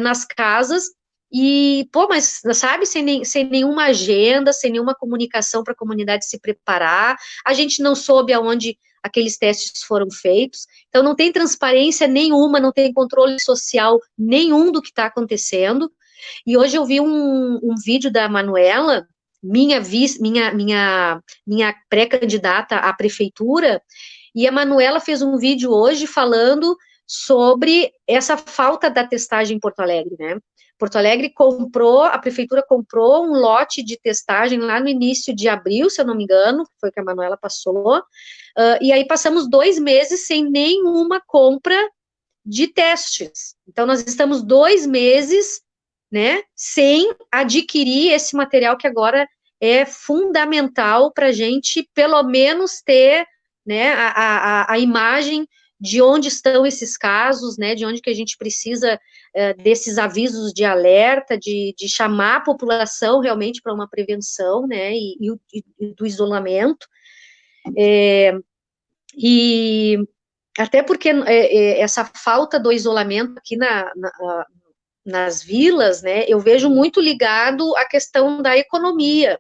nas casas, e, mas, sabe, sem nenhuma agenda, sem nenhuma comunicação para a comunidade se preparar, a gente não soube aonde aqueles testes foram feitos, então não tem transparência nenhuma, não tem controle social nenhum do que está acontecendo. E hoje eu vi um vídeo da Manuela, minha pré-candidata à prefeitura, e a Manuela fez um vídeo hoje falando sobre essa falta da testagem em Porto Alegre, né? Porto Alegre a prefeitura comprou um lote de testagem lá no início de abril, se eu não me engano, foi o que a Manuela passou, e aí passamos 2 meses sem nenhuma compra de testes. Então, nós estamos 2 meses, né, sem adquirir esse material que agora é fundamental para a gente, pelo menos, ter, né, a imagem de onde estão esses casos, né, de onde que a gente precisa desses avisos de alerta, de chamar a população realmente para uma prevenção, né, e do isolamento, e até porque essa falta do isolamento aqui nas vilas, né, eu vejo muito ligado à questão da economia.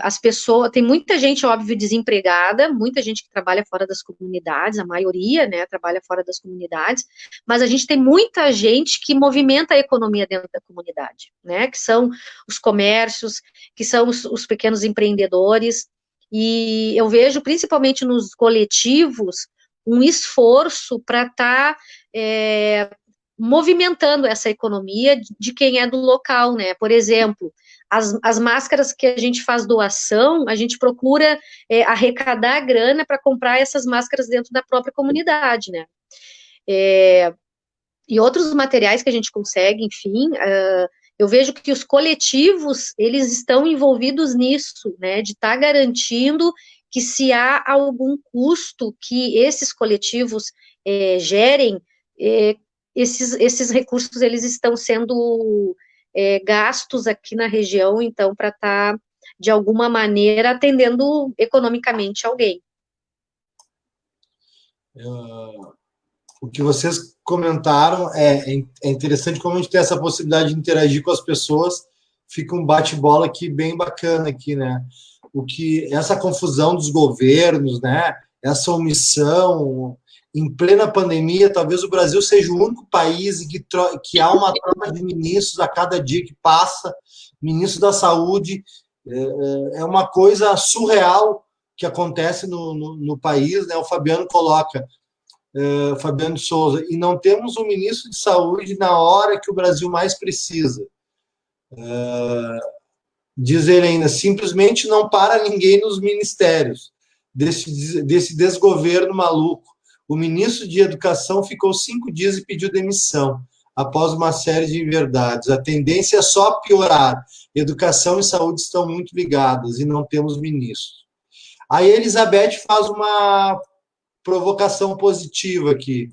As pessoas, tem muita gente, óbvio, desempregada, muita gente que trabalha fora das comunidades, a maioria, né, trabalha fora das comunidades, mas a gente tem muita gente que movimenta a economia dentro da comunidade, né, que são os comércios, que são os pequenos empreendedores, e eu vejo, principalmente nos coletivos, um esforço para estar movimentando essa economia de quem é do local, né, por exemplo, as máscaras que a gente faz doação, a gente procura arrecadar grana para comprar essas máscaras dentro da própria comunidade, né? E outros materiais que a gente consegue, enfim, eu vejo que os coletivos, eles estão envolvidos nisso, né? De estar garantindo que se há algum custo que esses coletivos gerem, esses recursos, eles estão sendo gastos aqui na região, então, para estar, de alguma maneira, atendendo economicamente alguém. O que vocês comentaram é interessante, como a gente tem essa possibilidade de interagir com as pessoas, fica um bate-bola aqui bem bacana aqui, né? Essa confusão dos governos, né? Essa omissão, em plena pandemia, talvez o Brasil seja o único país em que há uma troca de ministros a cada dia que passa, ministro da Saúde, é uma coisa surreal que acontece no país, né? O Fabiano coloca, Fabiano de Souza, e não temos um ministro de saúde na hora que o Brasil mais precisa. Diz ele ainda, simplesmente não para ninguém nos ministérios desse desgoverno maluco. O ministro de Educação ficou 5 dias e pediu demissão, após uma série de inverdades. A tendência é só piorar. Educação e saúde estão muito ligadas e não temos ministro. Aí a Elizabeth faz uma provocação positiva aqui.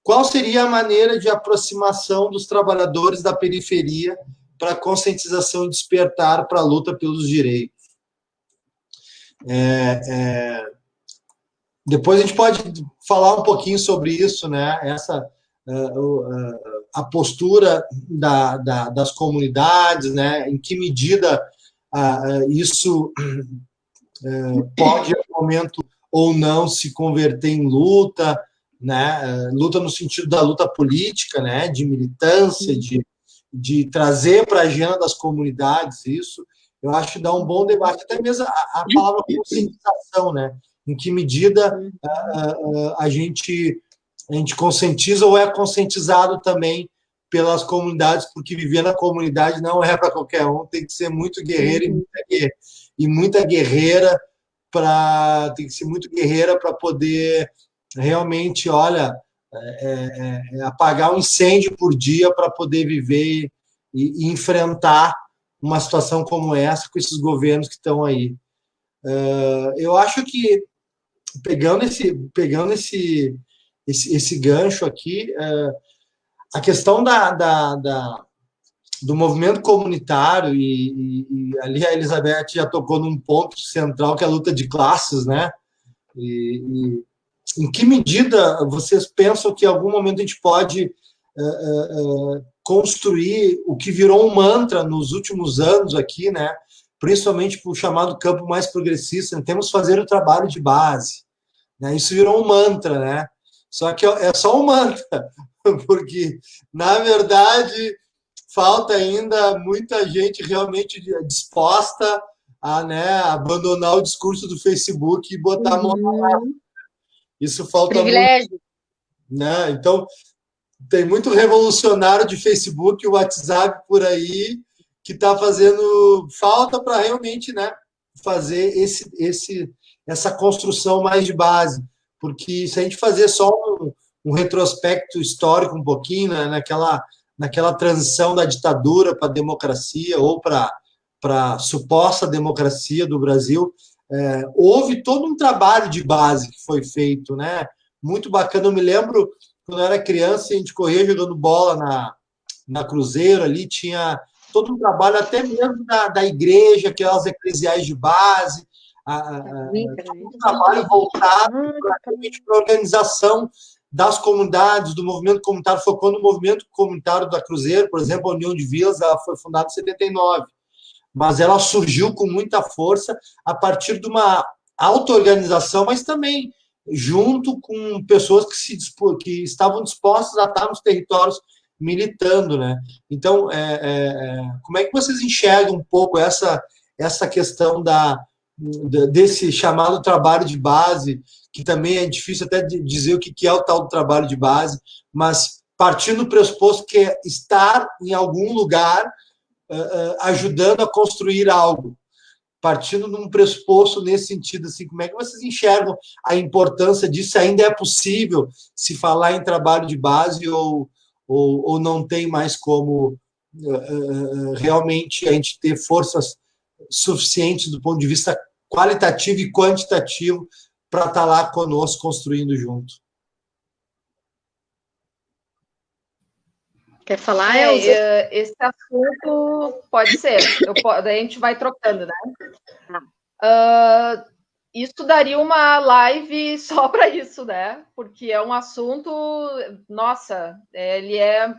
Qual seria a maneira de aproximação dos trabalhadores da periferia para conscientização e despertar para a luta pelos direitos? Depois a gente pode falar um pouquinho sobre isso, né? A postura das comunidades, né? Em que medida isso pode, no momento ou não, se converter em luta, né? Luta no sentido da luta política, né? De militância, de trazer para a agenda das comunidades isso. Eu acho que dá um bom debate, até mesmo a palavra conscientização, né? Em que medida a gente conscientiza ou é conscientizado também pelas comunidades, porque viver na comunidade não é para qualquer um, tem que ser muito guerreiro e muita guerreira tem que ser muito guerreira para poder realmente, olha, apagar um incêndio por dia para poder viver e enfrentar uma situação como essa com esses governos que estão aí. Eu acho que pegando esse gancho aqui, a questão do movimento comunitário, e ali a Elizabeth já tocou num ponto central, que é a luta de classes, né? E em que medida vocês pensam que em algum momento a gente pode construir o que virou um mantra nos últimos anos aqui, né? Principalmente para o chamado campo mais progressista, né? Temos que fazer o trabalho de base, né? Isso virou um mantra, né? Só que é só um mantra, porque, na verdade, falta ainda muita gente realmente disposta a, né, abandonar o discurso do Facebook e botar a mão na massa. Isso falta privilégio. muito. né? Então, tem muito revolucionário de Facebook e WhatsApp por aí que está fazendo falta para realmente, né, fazer essa construção mais de base. Porque se a gente fazer só um retrospecto histórico um pouquinho, né, naquela transição da ditadura para a democracia ou para a suposta democracia do Brasil, houve todo um trabalho de base que foi feito, né? Muito bacana. Eu me lembro, quando eu era criança, a gente corria jogando bola na Cruzeiro ali, tinha todo um trabalho, até mesmo da igreja, aquelas eclesiais de base, todo um trabalho voltado para a organização das comunidades, do movimento comunitário. Foi quando o movimento comunitário da Cruzeiro, por exemplo, a União de Vilas, ela foi fundada em 79, mas ela surgiu com muita força a partir de uma auto-organização, mas também junto com pessoas que estavam dispostas a estar nos territórios militando, né? Então, como é que vocês enxergam um pouco essa questão desse chamado trabalho de base, que também é difícil até dizer o que é o tal do trabalho de base, mas partindo do pressuposto que é estar em algum lugar ajudando a construir algo, partindo de um pressuposto nesse sentido, assim, como é que vocês enxergam a importância disso? Ainda é possível se falar em trabalho de base ou não tem mais como realmente a gente ter forças suficientes do ponto de vista qualitativo e quantitativo para estar lá conosco construindo junto? Quer falar, Elza? Esse assunto pode ser. Daí a gente vai trocando, né? Isso daria uma live só para isso, né? Porque é um assunto, nossa, ele é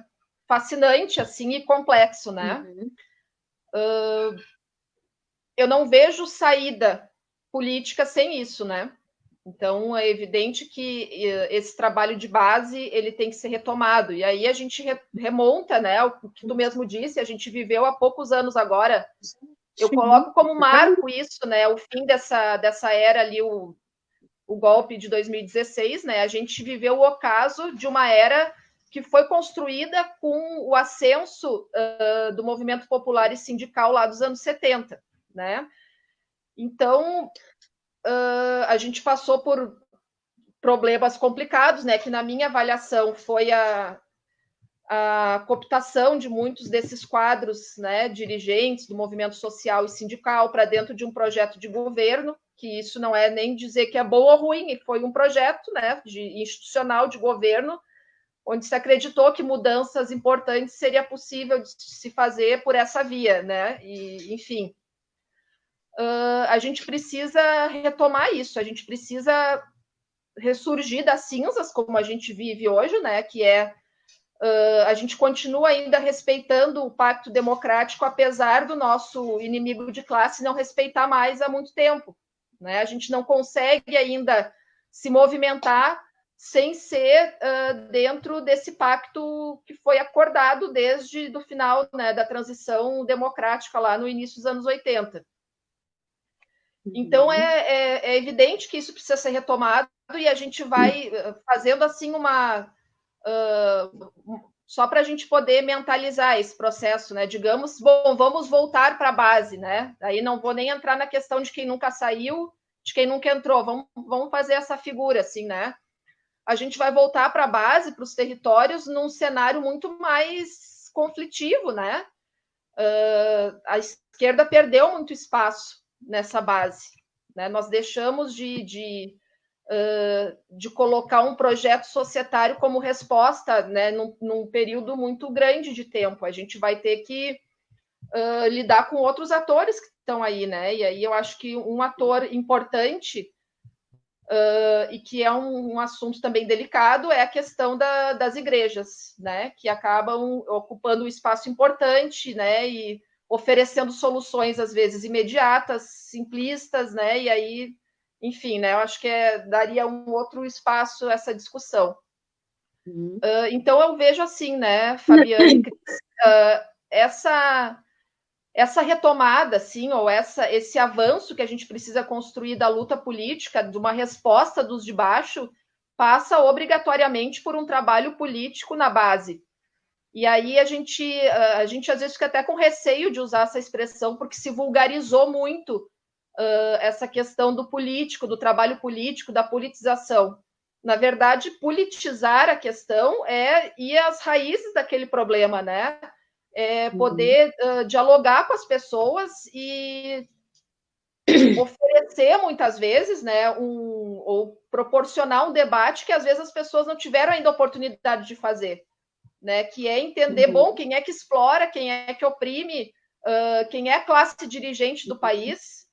fascinante assim e complexo, né? Eu não vejo saída política sem isso, né? Então, é evidente que esse trabalho de base ele tem que ser retomado. E aí a gente remonta, né? O que tu mesmo disse, a gente viveu há poucos anos agora. Eu coloco como marco isso, né? O fim dessa era ali, o golpe de 2016, né? A gente viveu o ocaso de uma era que foi construída com o ascenso do movimento popular e sindical lá dos anos 70, né? Então, a gente passou por problemas complicados, né? Que na minha avaliação foi a cooptação de muitos desses quadros, né, dirigentes do movimento social e sindical para dentro de um projeto de governo, que isso não é nem dizer que é bom ou ruim, foi um projeto, né, institucional de governo, onde se acreditou que mudanças importantes seria possível de se fazer por essa via, né? E, enfim, a gente precisa retomar isso, a gente precisa ressurgir das cinzas, como a gente vive hoje, né? Que é a gente continua ainda respeitando o pacto democrático, apesar do nosso inimigo de classe não respeitar mais há muito tempo, né? A gente não consegue ainda se movimentar sem ser dentro desse pacto que foi acordado desde o final, né, da transição democrática lá no início dos anos 80. Então, é evidente que isso precisa ser retomado e a gente vai fazendo assim só para a gente poder mentalizar esse processo, né? Digamos, bom, vamos voltar para a base, né? Aí não vou nem entrar na questão de quem nunca saiu, de quem nunca entrou. Vamos fazer essa figura, assim, né? A gente vai voltar para a base, para os territórios, num cenário muito mais conflitivo, né? A esquerda perdeu muito espaço nessa base, né? Nós deixamos de colocar um projeto societário como resposta, né, num período muito grande de tempo. A gente vai ter que lidar com outros atores que estão aí, né? E aí eu acho que um ator importante e que é um assunto também delicado é a questão das igrejas, né? Que acabam ocupando um espaço importante, né? E oferecendo soluções às vezes imediatas, simplistas, né? E aí, enfim, né? Eu acho que daria um outro espaço a essa discussão. Então eu vejo assim, né, Fabiane, essa retomada, assim, ou esse avanço que a gente precisa construir da luta política, de uma resposta dos de baixo, passa obrigatoriamente por um trabalho político na base. E aí a gente às vezes fica até com receio de usar essa expressão, porque se vulgarizou muito essa questão do político, do trabalho político, da politização. Na verdade, politizar a questão é ir às raízes daquele problema, né? É poder dialogar com as pessoas e oferecer, muitas vezes, né, ou proporcionar um debate que, às vezes, as pessoas não tiveram ainda oportunidade de fazer, né? Que é entender, bom, quem é que explora, quem é que oprime, quem é a classe dirigente do país,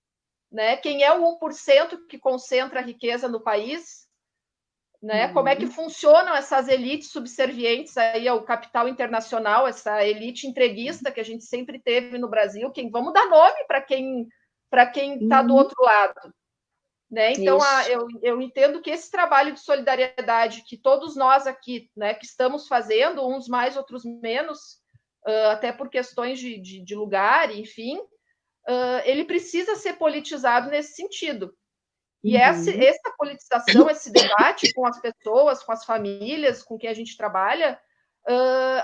né? Quem é o 1% que concentra a riqueza no país, né? Como é que funcionam essas elites subservientes aí ao capital internacional, essa elite entreguista que a gente sempre teve no Brasil? Vamos dar nome para quem está do outro lado, né? Então, eu entendo que esse trabalho de solidariedade que todos nós aqui, né, que estamos fazendo, uns mais, outros menos, até por questões de lugar, enfim, ele precisa ser politizado nesse sentido. E essa politização, esse debate com as pessoas, com as famílias, com quem a gente trabalha,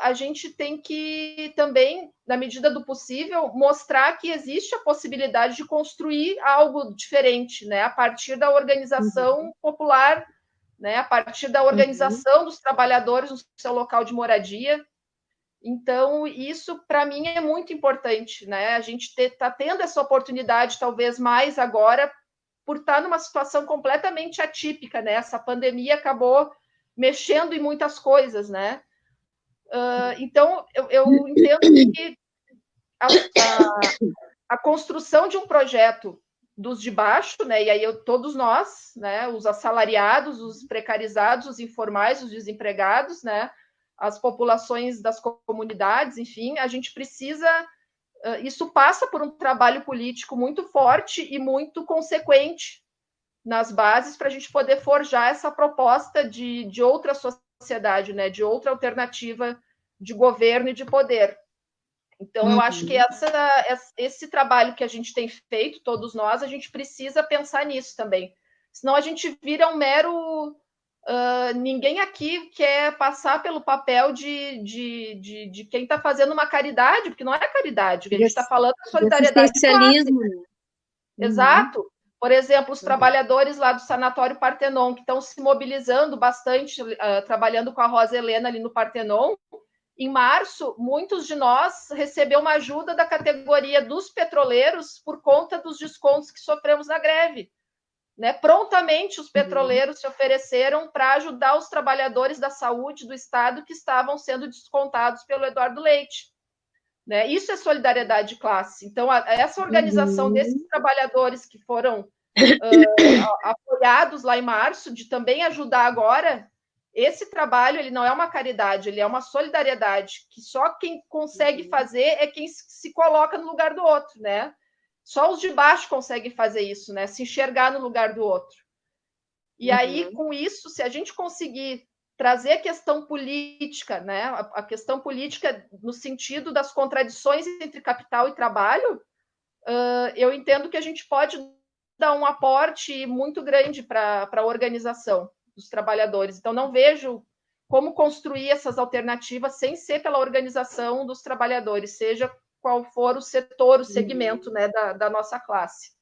a gente tem que também, na medida do possível, mostrar que existe a possibilidade de construir algo diferente, né? A partir da organização popular, né? A partir da organização dos trabalhadores no seu local de moradia. Então, isso, para mim, é muito importante, né? A gente está tendo essa oportunidade, talvez mais agora, por estar numa situação completamente atípica, né? Essa pandemia acabou mexendo em muitas coisas, né? Então, eu entendo que a construção de um projeto dos de baixo, né? E aí todos nós, né? Os assalariados, os precarizados, os informais, os desempregados, né? As populações das comunidades, enfim, a gente precisa. Isso passa por um trabalho político muito forte e muito consequente nas bases para a gente poder forjar essa proposta de outra sociedade, né? De outra alternativa de governo e de poder. Então, eu acho que esse trabalho que a gente tem feito, todos nós, a gente precisa pensar nisso também. Senão a gente vira um mero... ninguém aqui quer passar pelo papel de quem está fazendo uma caridade, porque não é caridade, o que a gente está falando é solidariedade de classe. Exato. Por exemplo, os trabalhadores lá do Sanatório Partenon, que estão se mobilizando bastante, trabalhando com a Rosa Helena ali no Partenon. Em março, muitos de nós recebeu uma ajuda da categoria dos petroleiros por conta dos descontos que sofremos na greve. Né? Prontamente, os petroleiros se ofereceram para ajudar os trabalhadores da saúde do Estado que estavam sendo descontados pelo Eduardo Leite. Né? Isso é solidariedade de classe. Então, essa organização desses trabalhadores que foram apoiados lá em março, de também ajudar agora, esse trabalho ele não é uma caridade, ele é uma solidariedade, que só quem consegue fazer é quem se coloca no lugar do outro, né? Só os de baixo conseguem fazer isso, né? Se enxergar no lugar do outro. E aí, com isso, se a gente conseguir trazer a questão política, né? A questão política no sentido das contradições entre capital e trabalho, eu entendo que a gente pode dar um aporte muito grande para a organização dos trabalhadores. Então, não vejo como construir essas alternativas sem ser pela organização dos trabalhadores, seja qual for o setor, o segmento, né, da nossa classe.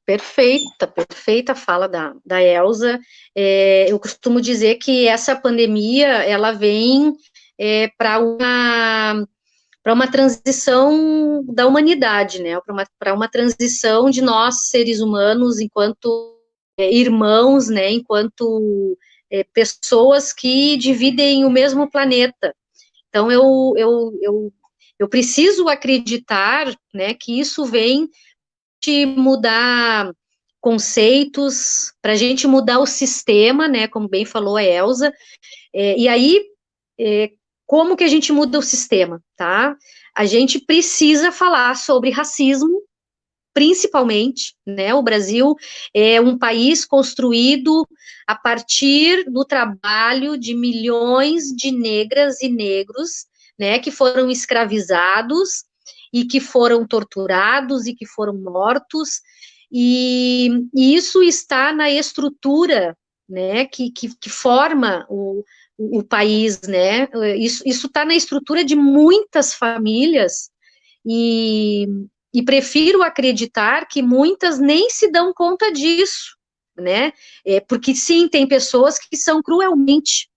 Perfeita a fala da Elza. Eu costumo dizer que essa pandemia, ela vem para uma transição da humanidade, né? Para uma transição de nós, seres humanos, enquanto irmãos, né? Enquanto pessoas que dividem o mesmo planeta. Então, eu preciso acreditar, né, que isso vem de mudar conceitos, para a gente mudar o sistema, né, como bem falou a Elza, e aí, como que a gente muda o sistema, tá? A gente precisa falar sobre racismo, principalmente, né, o Brasil é um país construído a partir do trabalho de milhões de negras e negros, né, que foram escravizados e que foram torturados e que foram mortos, e isso está na estrutura, né, que forma o país, né, isso está na estrutura de muitas famílias, e prefiro acreditar que muitas nem se dão conta disso, né, porque sim, tem pessoas que são cruelmente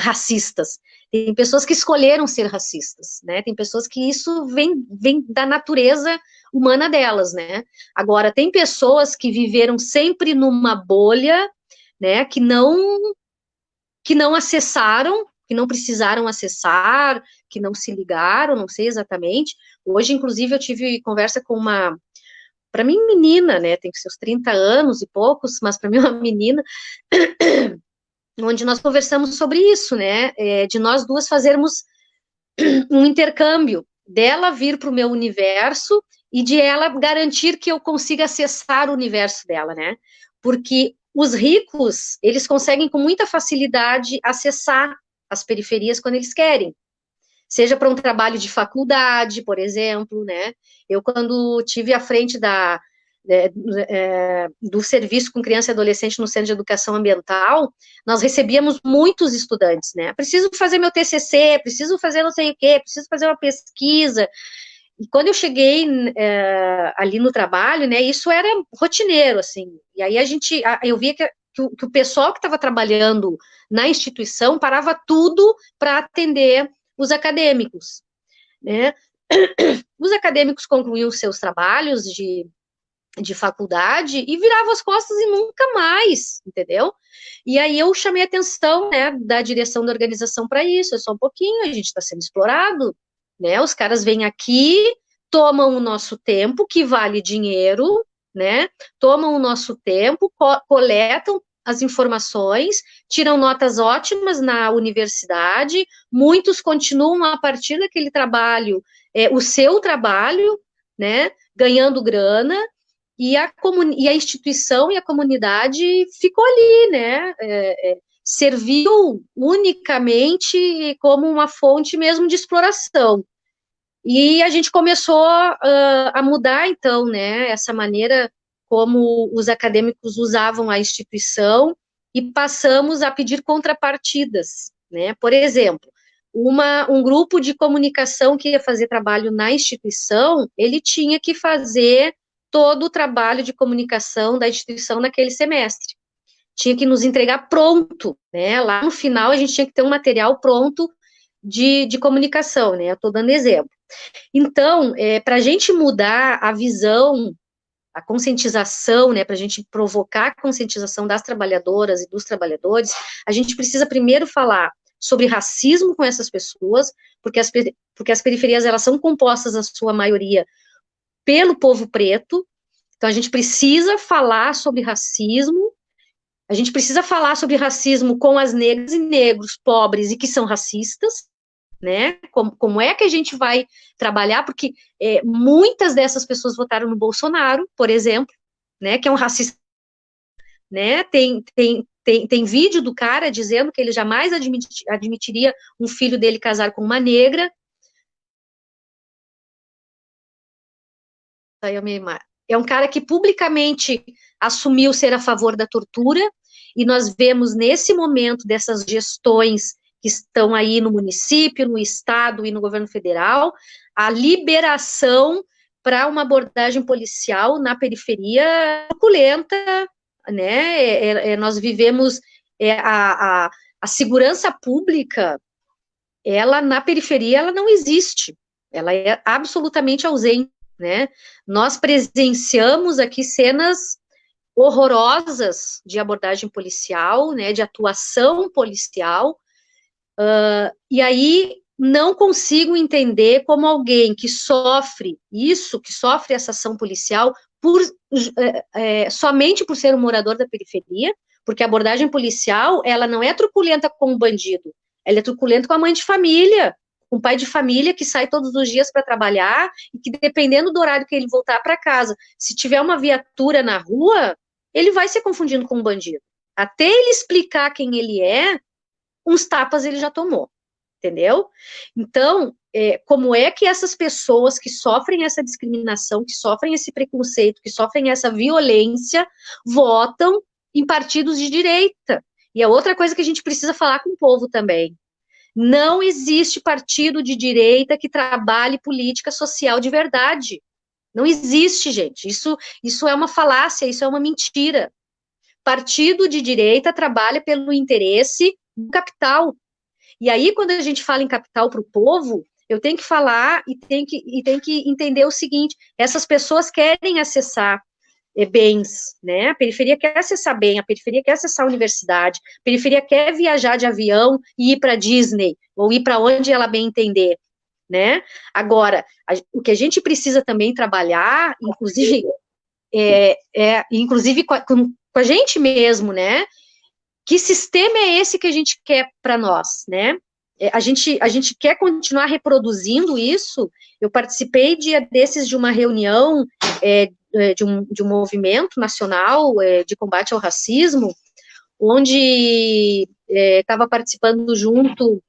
racistas, tem pessoas que escolheram ser racistas, né, tem pessoas que isso vem da natureza humana delas, né, agora tem pessoas que viveram sempre numa bolha, né, que não acessaram, que não precisaram acessar, que não se ligaram, não sei exatamente. Hoje, inclusive, eu tive conversa com para mim, menina, né, tem seus 30 anos e poucos, mas para mim é uma menina, onde nós conversamos sobre isso, né, de nós duas fazermos um intercâmbio, dela vir para o meu universo e de ela garantir que eu consiga acessar o universo dela, né, porque os ricos, eles conseguem com muita facilidade acessar as periferias quando eles querem, seja para um trabalho de faculdade, por exemplo, né? Eu, quando tive à frente do serviço com criança e adolescente no Centro de Educação Ambiental, nós recebíamos muitos estudantes, né? Preciso fazer meu TCC, preciso fazer não sei o quê, preciso fazer uma pesquisa. E quando eu cheguei ali no trabalho, né, isso era rotineiro, assim, e aí eu via que o pessoal que estava trabalhando na instituição parava tudo para atender os acadêmicos, né, os acadêmicos concluíam seus trabalhos de faculdade e viravam as costas e nunca mais, entendeu? E aí eu chamei a atenção, né, da direção da organização para isso, é só um pouquinho, a gente está sendo explorado, né, os caras vêm aqui, tomam o nosso tempo, que vale dinheiro, né, tomam o nosso tempo, coletam as informações, tiram notas ótimas na universidade, muitos continuam a partir daquele trabalho, o seu trabalho, né, ganhando grana, e a instituição e a comunidade ficou ali, né, serviu unicamente como uma fonte mesmo de exploração. E a gente começou a mudar, então, né, essa maneira como os acadêmicos usavam a instituição e passamos a pedir contrapartidas, né, por exemplo, um grupo de comunicação que ia fazer trabalho na instituição, ele tinha que fazer todo o trabalho de comunicação da instituição naquele semestre. Tinha que nos entregar pronto, né, lá no final a gente tinha que ter um material pronto de comunicação, né, eu estou dando exemplo. Então, para a gente mudar a visão, a conscientização, né, para a gente provocar a conscientização das trabalhadoras e dos trabalhadores, a gente precisa primeiro falar sobre racismo com essas pessoas, porque as periferias, elas são compostas, na sua maioria, pelo povo preto, então a gente precisa falar sobre racismo, a gente precisa falar sobre racismo com as negras e negros pobres e que são racistas, né, como é que a gente vai trabalhar, porque muitas dessas pessoas votaram no Bolsonaro, por exemplo, né, que é um racista, né, tem vídeo do cara dizendo que ele jamais admitiria um filho dele casar com uma negra. É um cara que publicamente assumiu ser a favor da tortura, e nós vemos nesse momento dessas gestões que estão aí no município, no estado e no governo federal, a liberação para uma abordagem policial na periferia truculenta, né, nós vivemos a segurança pública, ela na periferia, ela não existe, ela é absolutamente ausente, né, nós presenciamos aqui cenas horrorosas de abordagem policial, né, de atuação policial, e aí não consigo entender como alguém que sofre isso, que sofre essa ação policial, somente por ser um morador da periferia, porque a abordagem policial, ela não é truculenta com o bandido, ela é truculenta com a mãe de família, com o pai de família que sai todos os dias para trabalhar, e que dependendo do horário que ele voltar para casa, se tiver uma viatura na rua, ele vai se confundindo com um bandido. Até ele explicar quem ele é, uns tapas ele já tomou, entendeu? Então, como é que essas pessoas que sofrem essa discriminação, que sofrem esse preconceito, que sofrem essa violência, votam em partidos de direita? E é outra coisa que a gente precisa falar com o povo também. Não existe partido de direita que trabalhe política social de verdade. Não existe, gente. Isso é uma falácia, isso é uma mentira. Partido de direita trabalha pelo interesse do capital. E aí, quando a gente fala em capital para o povo, eu tenho que falar e tenho que entender o seguinte: essas pessoas querem acessar bens, né? A periferia quer acessar bem, a periferia quer acessar a universidade, a periferia quer viajar de avião e ir para Disney, ou ir para onde ela bem entender, né? Agora, o que a gente precisa também trabalhar, inclusive com a gente mesmo, né? Que sistema é esse que a gente quer para nós, né? A gente quer continuar reproduzindo isso. Eu participei dia desses de uma reunião de um movimento nacional de combate ao racismo, onde estava participando junto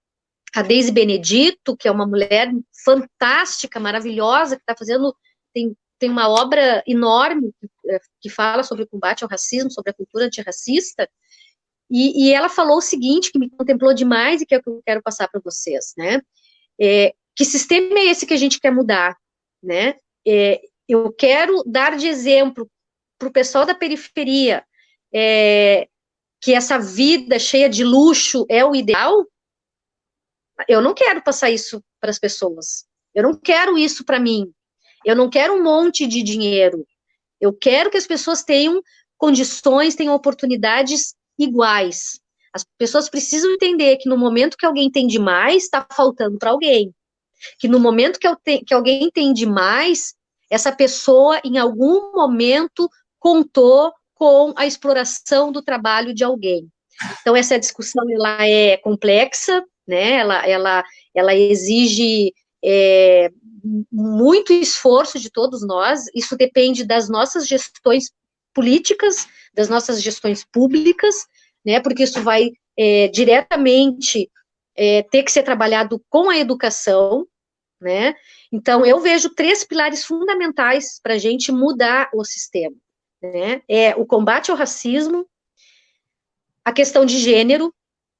a Deise Benedito, que é uma mulher fantástica, maravilhosa, que está fazendo, tem uma obra enorme que fala sobre o combate ao racismo, sobre a cultura antirracista, e ela falou o seguinte, que me contemplou demais e que é o que eu quero passar para vocês, né? Que sistema é esse que a gente quer mudar, né? Eu quero dar de exemplo para o pessoal da periferia que essa vida cheia de luxo é o ideal. Eu não quero passar isso para as pessoas. Eu não quero isso para mim. Eu não quero um monte de dinheiro. Eu quero que as pessoas tenham condições, tenham oportunidades iguais. As pessoas precisam entender que no momento que alguém tem demais, está faltando para alguém. Que no momento que alguém tem demais, essa pessoa, em algum momento, contou com a exploração do trabalho de alguém. Então, essa discussão, ela é complexa, né? Ela exige muito esforço de todos nós. Isso depende das nossas gestões políticas, das nossas gestões públicas, né? Porque isso vai diretamente ter que ser trabalhado com a educação, né? Então, eu vejo 3 pilares fundamentais para a gente mudar o sistema, né? O combate ao racismo, a questão de gênero,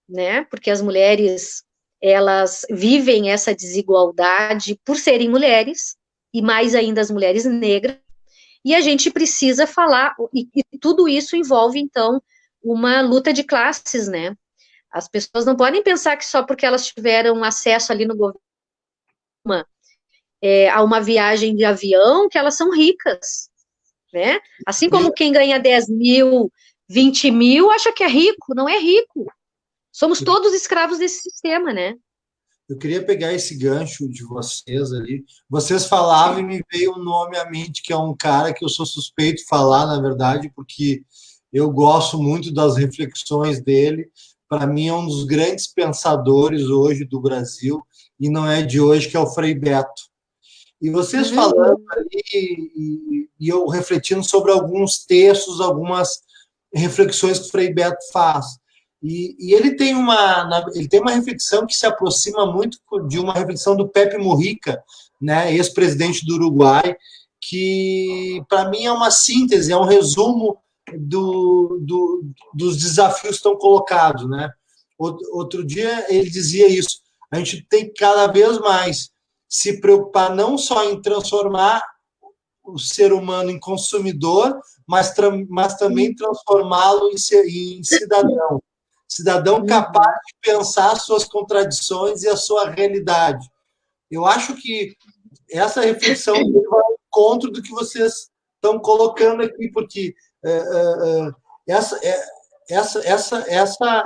né? Porque as mulheres, elas vivem essa desigualdade por serem mulheres, e mais ainda as mulheres negras, e a gente precisa falar, e tudo isso envolve, então, uma luta de classes, né? As pessoas não podem pensar que só porque elas tiveram acesso ali no governo a uma viagem de avião, que elas são ricas, né? Assim como quem ganha 10 mil, 20 mil, acha que é rico, não é rico. Somos todos escravos desse sistema, né? Eu queria pegar esse gancho de vocês ali. Vocês falavam e me veio um nome à mente, que é um cara que eu sou suspeito de falar, na verdade, porque eu gosto muito das reflexões dele. Para mim, é um dos grandes pensadores hoje do Brasil, e não é de hoje, que é o Frei Beto. E vocês falando ali, e eu refletindo sobre alguns textos, algumas reflexões que o Frei Beto faz. E ele tem uma reflexão que se aproxima muito de uma reflexão do Pepe Mujica, né, ex-presidente do Uruguai, que, para mim, é uma síntese, é um resumo dos desafios que estão colocados, né? Outro dia ele dizia isso: a gente tem que cada vez mais se preocupar não só em transformar o ser humano em consumidor, mas também transformá-lo em cidadão capaz de pensar as suas contradições e a sua realidade. Eu acho que essa reflexão vai ao encontro do que vocês estão colocando aqui, porque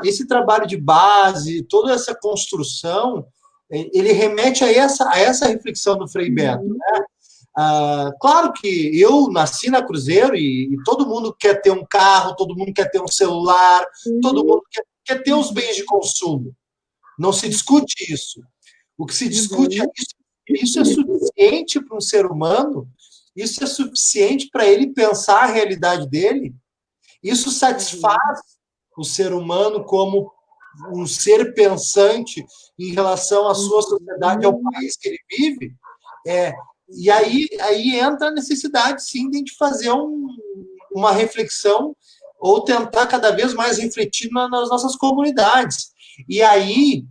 esse trabalho de base, toda essa construção, ele remete a essa reflexão do Frei Beto, né? Claro que eu nasci na Cruzeiro e todo mundo quer ter um carro, todo mundo quer ter um celular, todo mundo quer ter os bens de consumo. Não se discute isso. O que se discute é isso é suficiente para um ser humano? Isso é suficiente para ele pensar a realidade dele? Isso satisfaz o ser humano como um ser pensante em relação à sua sociedade, ao país que ele vive, e aí entra a necessidade, sim, de a gente fazer uma reflexão ou tentar cada vez mais refletir nas nossas comunidades. E aí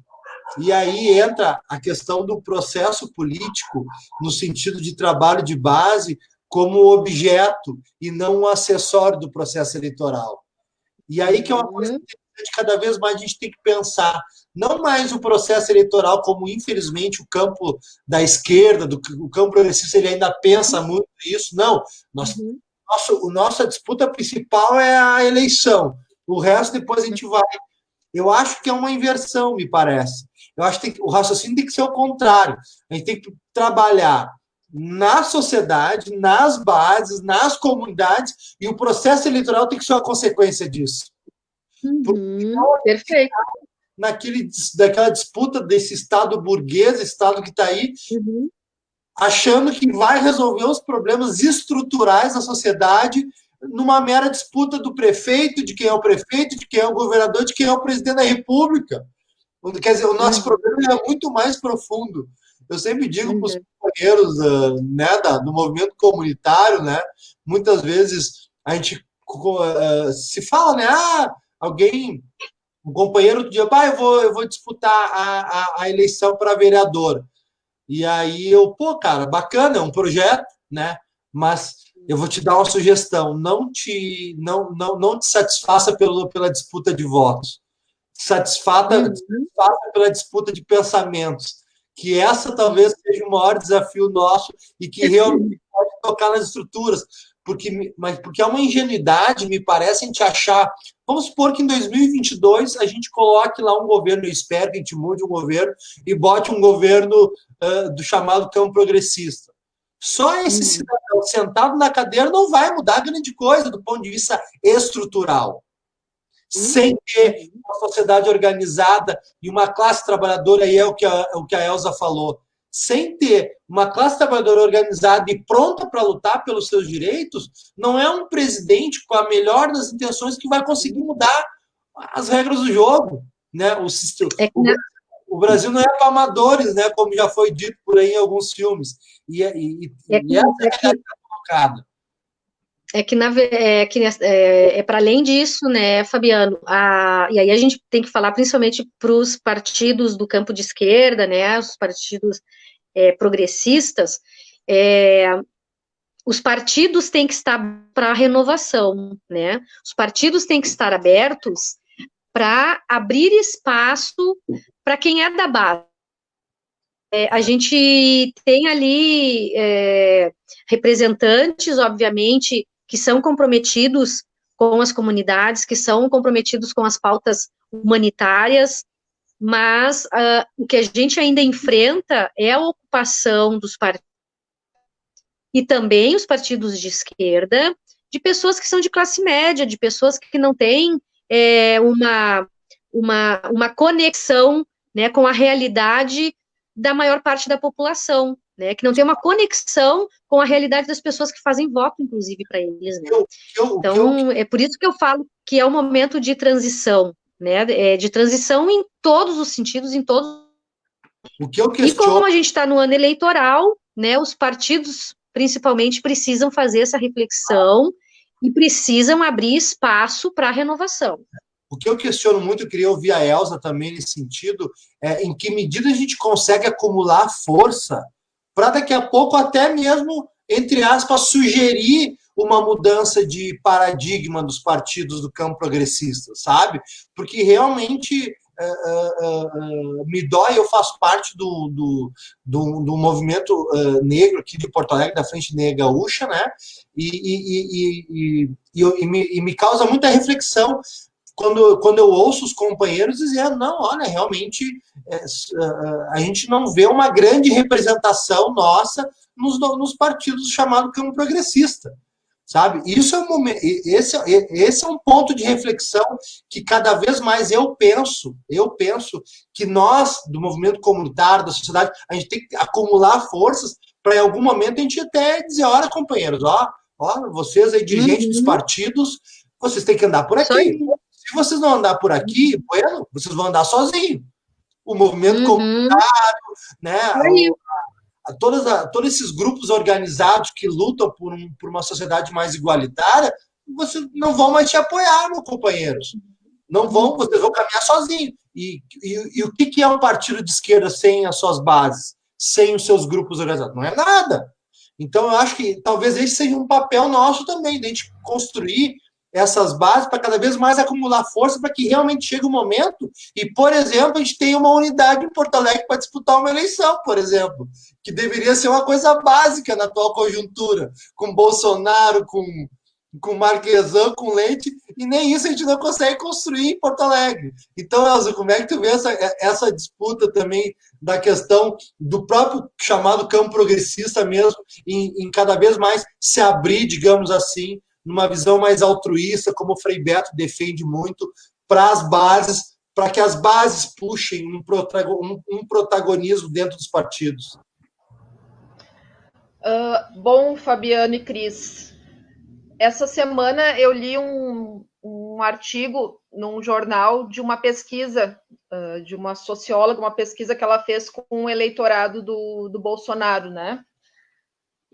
entra a questão do processo político, no sentido de trabalho de base, como objeto e não um acessório do processo eleitoral. E aí que é uma coisa que cada vez mais a gente tem que pensar, não mais o processo eleitoral como, infelizmente, o campo da esquerda, o campo progressista, ele ainda pensa muito isso, não. Nossa disputa principal é a eleição, o resto depois a gente vai. Eu acho que é uma inversão, me parece. Eu acho que o raciocínio tem que ser o contrário. A gente tem que trabalhar na sociedade, nas bases, nas comunidades, e o processo eleitoral tem que ser uma consequência disso. Perfeito. Daquela disputa desse Estado burguês, Estado que está aí, achando que vai resolver os problemas estruturais da sociedade numa mera disputa do prefeito, de quem é o prefeito, de quem é o governador, de quem é o presidente da República. Quer dizer, o nosso problema é muito mais profundo. Eu sempre digo para os companheiros do movimento comunitário, né, muitas vezes a gente se fala, né, um companheiro outro dia, eu vou disputar a eleição para vereador. E aí cara, bacana, é um projeto, né, mas eu vou te dar uma sugestão, não te satisfaça pela disputa de votos, satisfaça pela disputa de pensamentos, que essa talvez seja o maior desafio nosso e que realmente pode tocar nas estruturas, porque é uma ingenuidade, me parece, a gente achar, vamos supor que em 2022 a gente coloque lá um governo, eu espero que a gente mude um governo e bote um governo do chamado campo progressista. Só esse cidadão sentado na cadeira não vai mudar grande coisa do ponto de vista estrutural. Sem ter uma sociedade organizada e uma classe trabalhadora, aí é o que a Elza falou, sem ter uma classe trabalhadora organizada e pronta para lutar pelos seus direitos, não é um presidente com a melhor das intenções que vai conseguir mudar as regras do jogo. Né? O Brasil não é para amadores, né? Como já foi dito por aí em alguns filmes. E essa é a realidade colocada. Para além disso, né, Fabiano, e aí a gente tem que falar principalmente para os partidos do campo de esquerda, né, os partidos progressistas, os partidos têm que estar para a renovação, né, os partidos têm que estar abertos para abrir espaço para quem é da base. A gente tem ali representantes, obviamente, que são comprometidos com as comunidades, que são comprometidos com as pautas humanitárias, mas o que a gente ainda enfrenta é a ocupação dos partidos e também os partidos de esquerda, de pessoas que são de classe média, de pessoas que não têm uma conexão, né, com a realidade da maior parte da população, né, que não tem uma conexão com a realidade das pessoas que fazem voto, inclusive, para eles, né? Então, é por isso que eu falo que é um momento de transição, né, de transição em todos os sentidos, em todos. E como a gente está no ano eleitoral, né, os partidos, principalmente, precisam fazer essa reflexão e precisam abrir espaço para a renovação. O que eu questiono muito, eu queria ouvir a Elza também nesse sentido, em que medida a gente consegue acumular força para daqui a pouco até mesmo, entre aspas, sugerir uma mudança de paradigma dos partidos do campo progressista, sabe? Porque realmente me dói, eu faço parte do movimento negro aqui de Porto Alegre, da Frente Negra Gaúcha, né? E me causa muita reflexão quando eu ouço os companheiros dizendo, não, olha, realmente a gente não vê uma grande representação nossa nos partidos chamados campo progressista, sabe? Isso é um momento, esse é um ponto de reflexão que cada vez mais eu penso que nós, do movimento comunitário, da sociedade, a gente tem que acumular forças para em algum momento a gente até dizer, olha, companheiros, ó, vocês aí, dirigentes dos partidos, vocês têm que andar por aqui. Se vocês não andar por aqui, bueno, vocês vão andar sozinhos. O movimento comunitário, né? Todos esses grupos organizados que lutam por uma sociedade mais igualitária, vocês não vão mais te apoiar, meus companheiros. Não vão, vocês vão caminhar sozinhos. E o que é um partido de esquerda sem as suas bases, sem os seus grupos organizados? Não é nada. Então, eu acho que talvez esse seja um papel nosso também, de a gente construir essas bases para cada vez mais acumular força para que realmente chegue o momento e, por exemplo, a gente tenha uma unidade em Porto Alegre para disputar uma eleição, por exemplo, que deveria ser uma coisa básica na atual conjuntura, com Bolsonaro, com Marquesan, com Leite, e nem isso a gente não consegue construir em Porto Alegre. Então, Elza, como é que tu vê essa disputa também da questão do próprio chamado campo progressista mesmo, em cada vez mais se abrir, digamos assim, numa visão mais altruísta, como o Frei Beto defende muito, para as bases, para que as bases puxem um protagonismo dentro dos partidos? Bom, Fabiano e Cris, essa semana eu li um artigo num jornal de uma pesquisa de uma socióloga, uma pesquisa que ela fez com o eleitorado do Bolsonaro, né?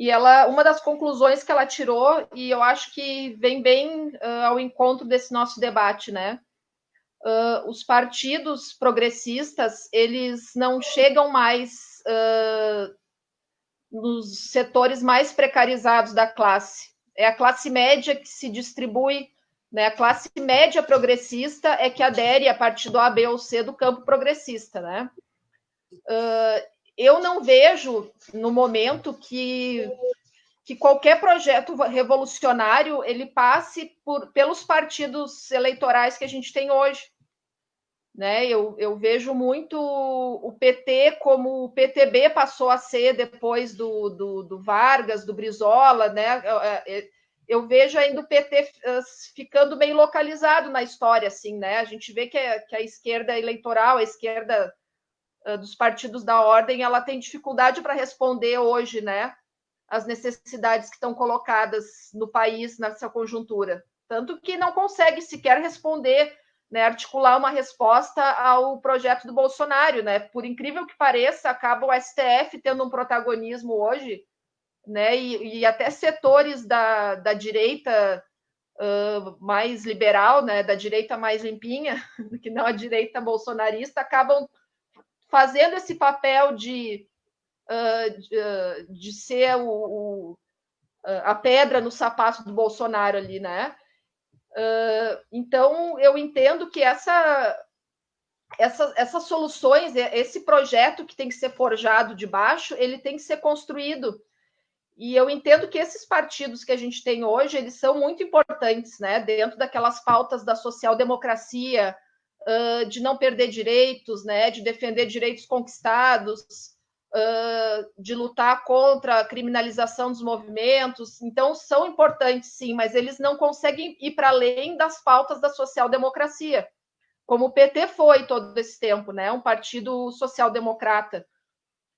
E uma das conclusões que ela tirou, e eu acho que vem bem ao encontro desse nosso debate, né? Os partidos progressistas, eles não chegam mais nos setores mais precarizados da classe. É a classe média que se distribui, né? A classe média progressista é que adere a partir do A, B ou C do campo progressista, né? Eu não vejo, no momento, que qualquer projeto revolucionário ele passe pelos partidos eleitorais que a gente tem hoje. Né? Eu vejo muito o PT como o PTB passou a ser depois do Vargas, do Brizola, né? Eu vejo ainda o PT ficando meio localizado na história, assim, né? A gente vê que a esquerda eleitoral, a esquerda dos partidos da ordem, ela tem dificuldade para responder hoje, né, as necessidades que estão colocadas no país nessa conjuntura. Tanto que não consegue sequer responder, né, articular uma resposta ao projeto do Bolsonaro, né? Por incrível que pareça, acaba o STF tendo um protagonismo hoje, né? E até setores da direita mais liberal, né, da direita mais limpinha, que não a direita bolsonarista, acabam fazendo esse papel de ser a pedra no sapato do Bolsonaro ali, né? Então, eu entendo que essas soluções, esse projeto que tem que ser forjado de baixo, ele tem que ser construído. E eu entendo que esses partidos que a gente tem hoje, eles são muito importantes, né? Dentro daquelas pautas da social-democracia, de não perder direitos, né? De defender direitos conquistados, de lutar contra a criminalização dos movimentos. Então, são importantes, sim, mas eles não conseguem ir para além das pautas da social-democracia, como o PT foi todo esse tempo, né? Um partido social-democrata.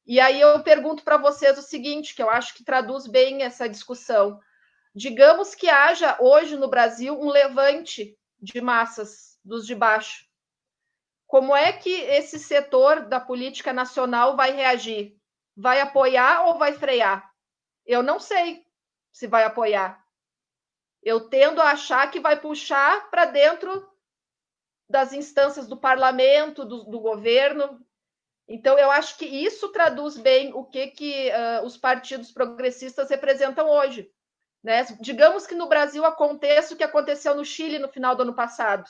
E aí eu pergunto para vocês o seguinte, que eu acho que traduz bem essa discussão. Digamos que haja hoje no Brasil um levante de massas dos de baixo. Como é que esse setor da política nacional vai reagir? Vai apoiar ou vai frear? Eu não sei se vai apoiar. Eu tendo a achar que vai puxar para dentro das instâncias do parlamento, do governo. Então, eu acho que isso traduz bem o que os partidos progressistas representam hoje. Né? Digamos que no Brasil aconteça o que aconteceu no Chile no final do ano passado,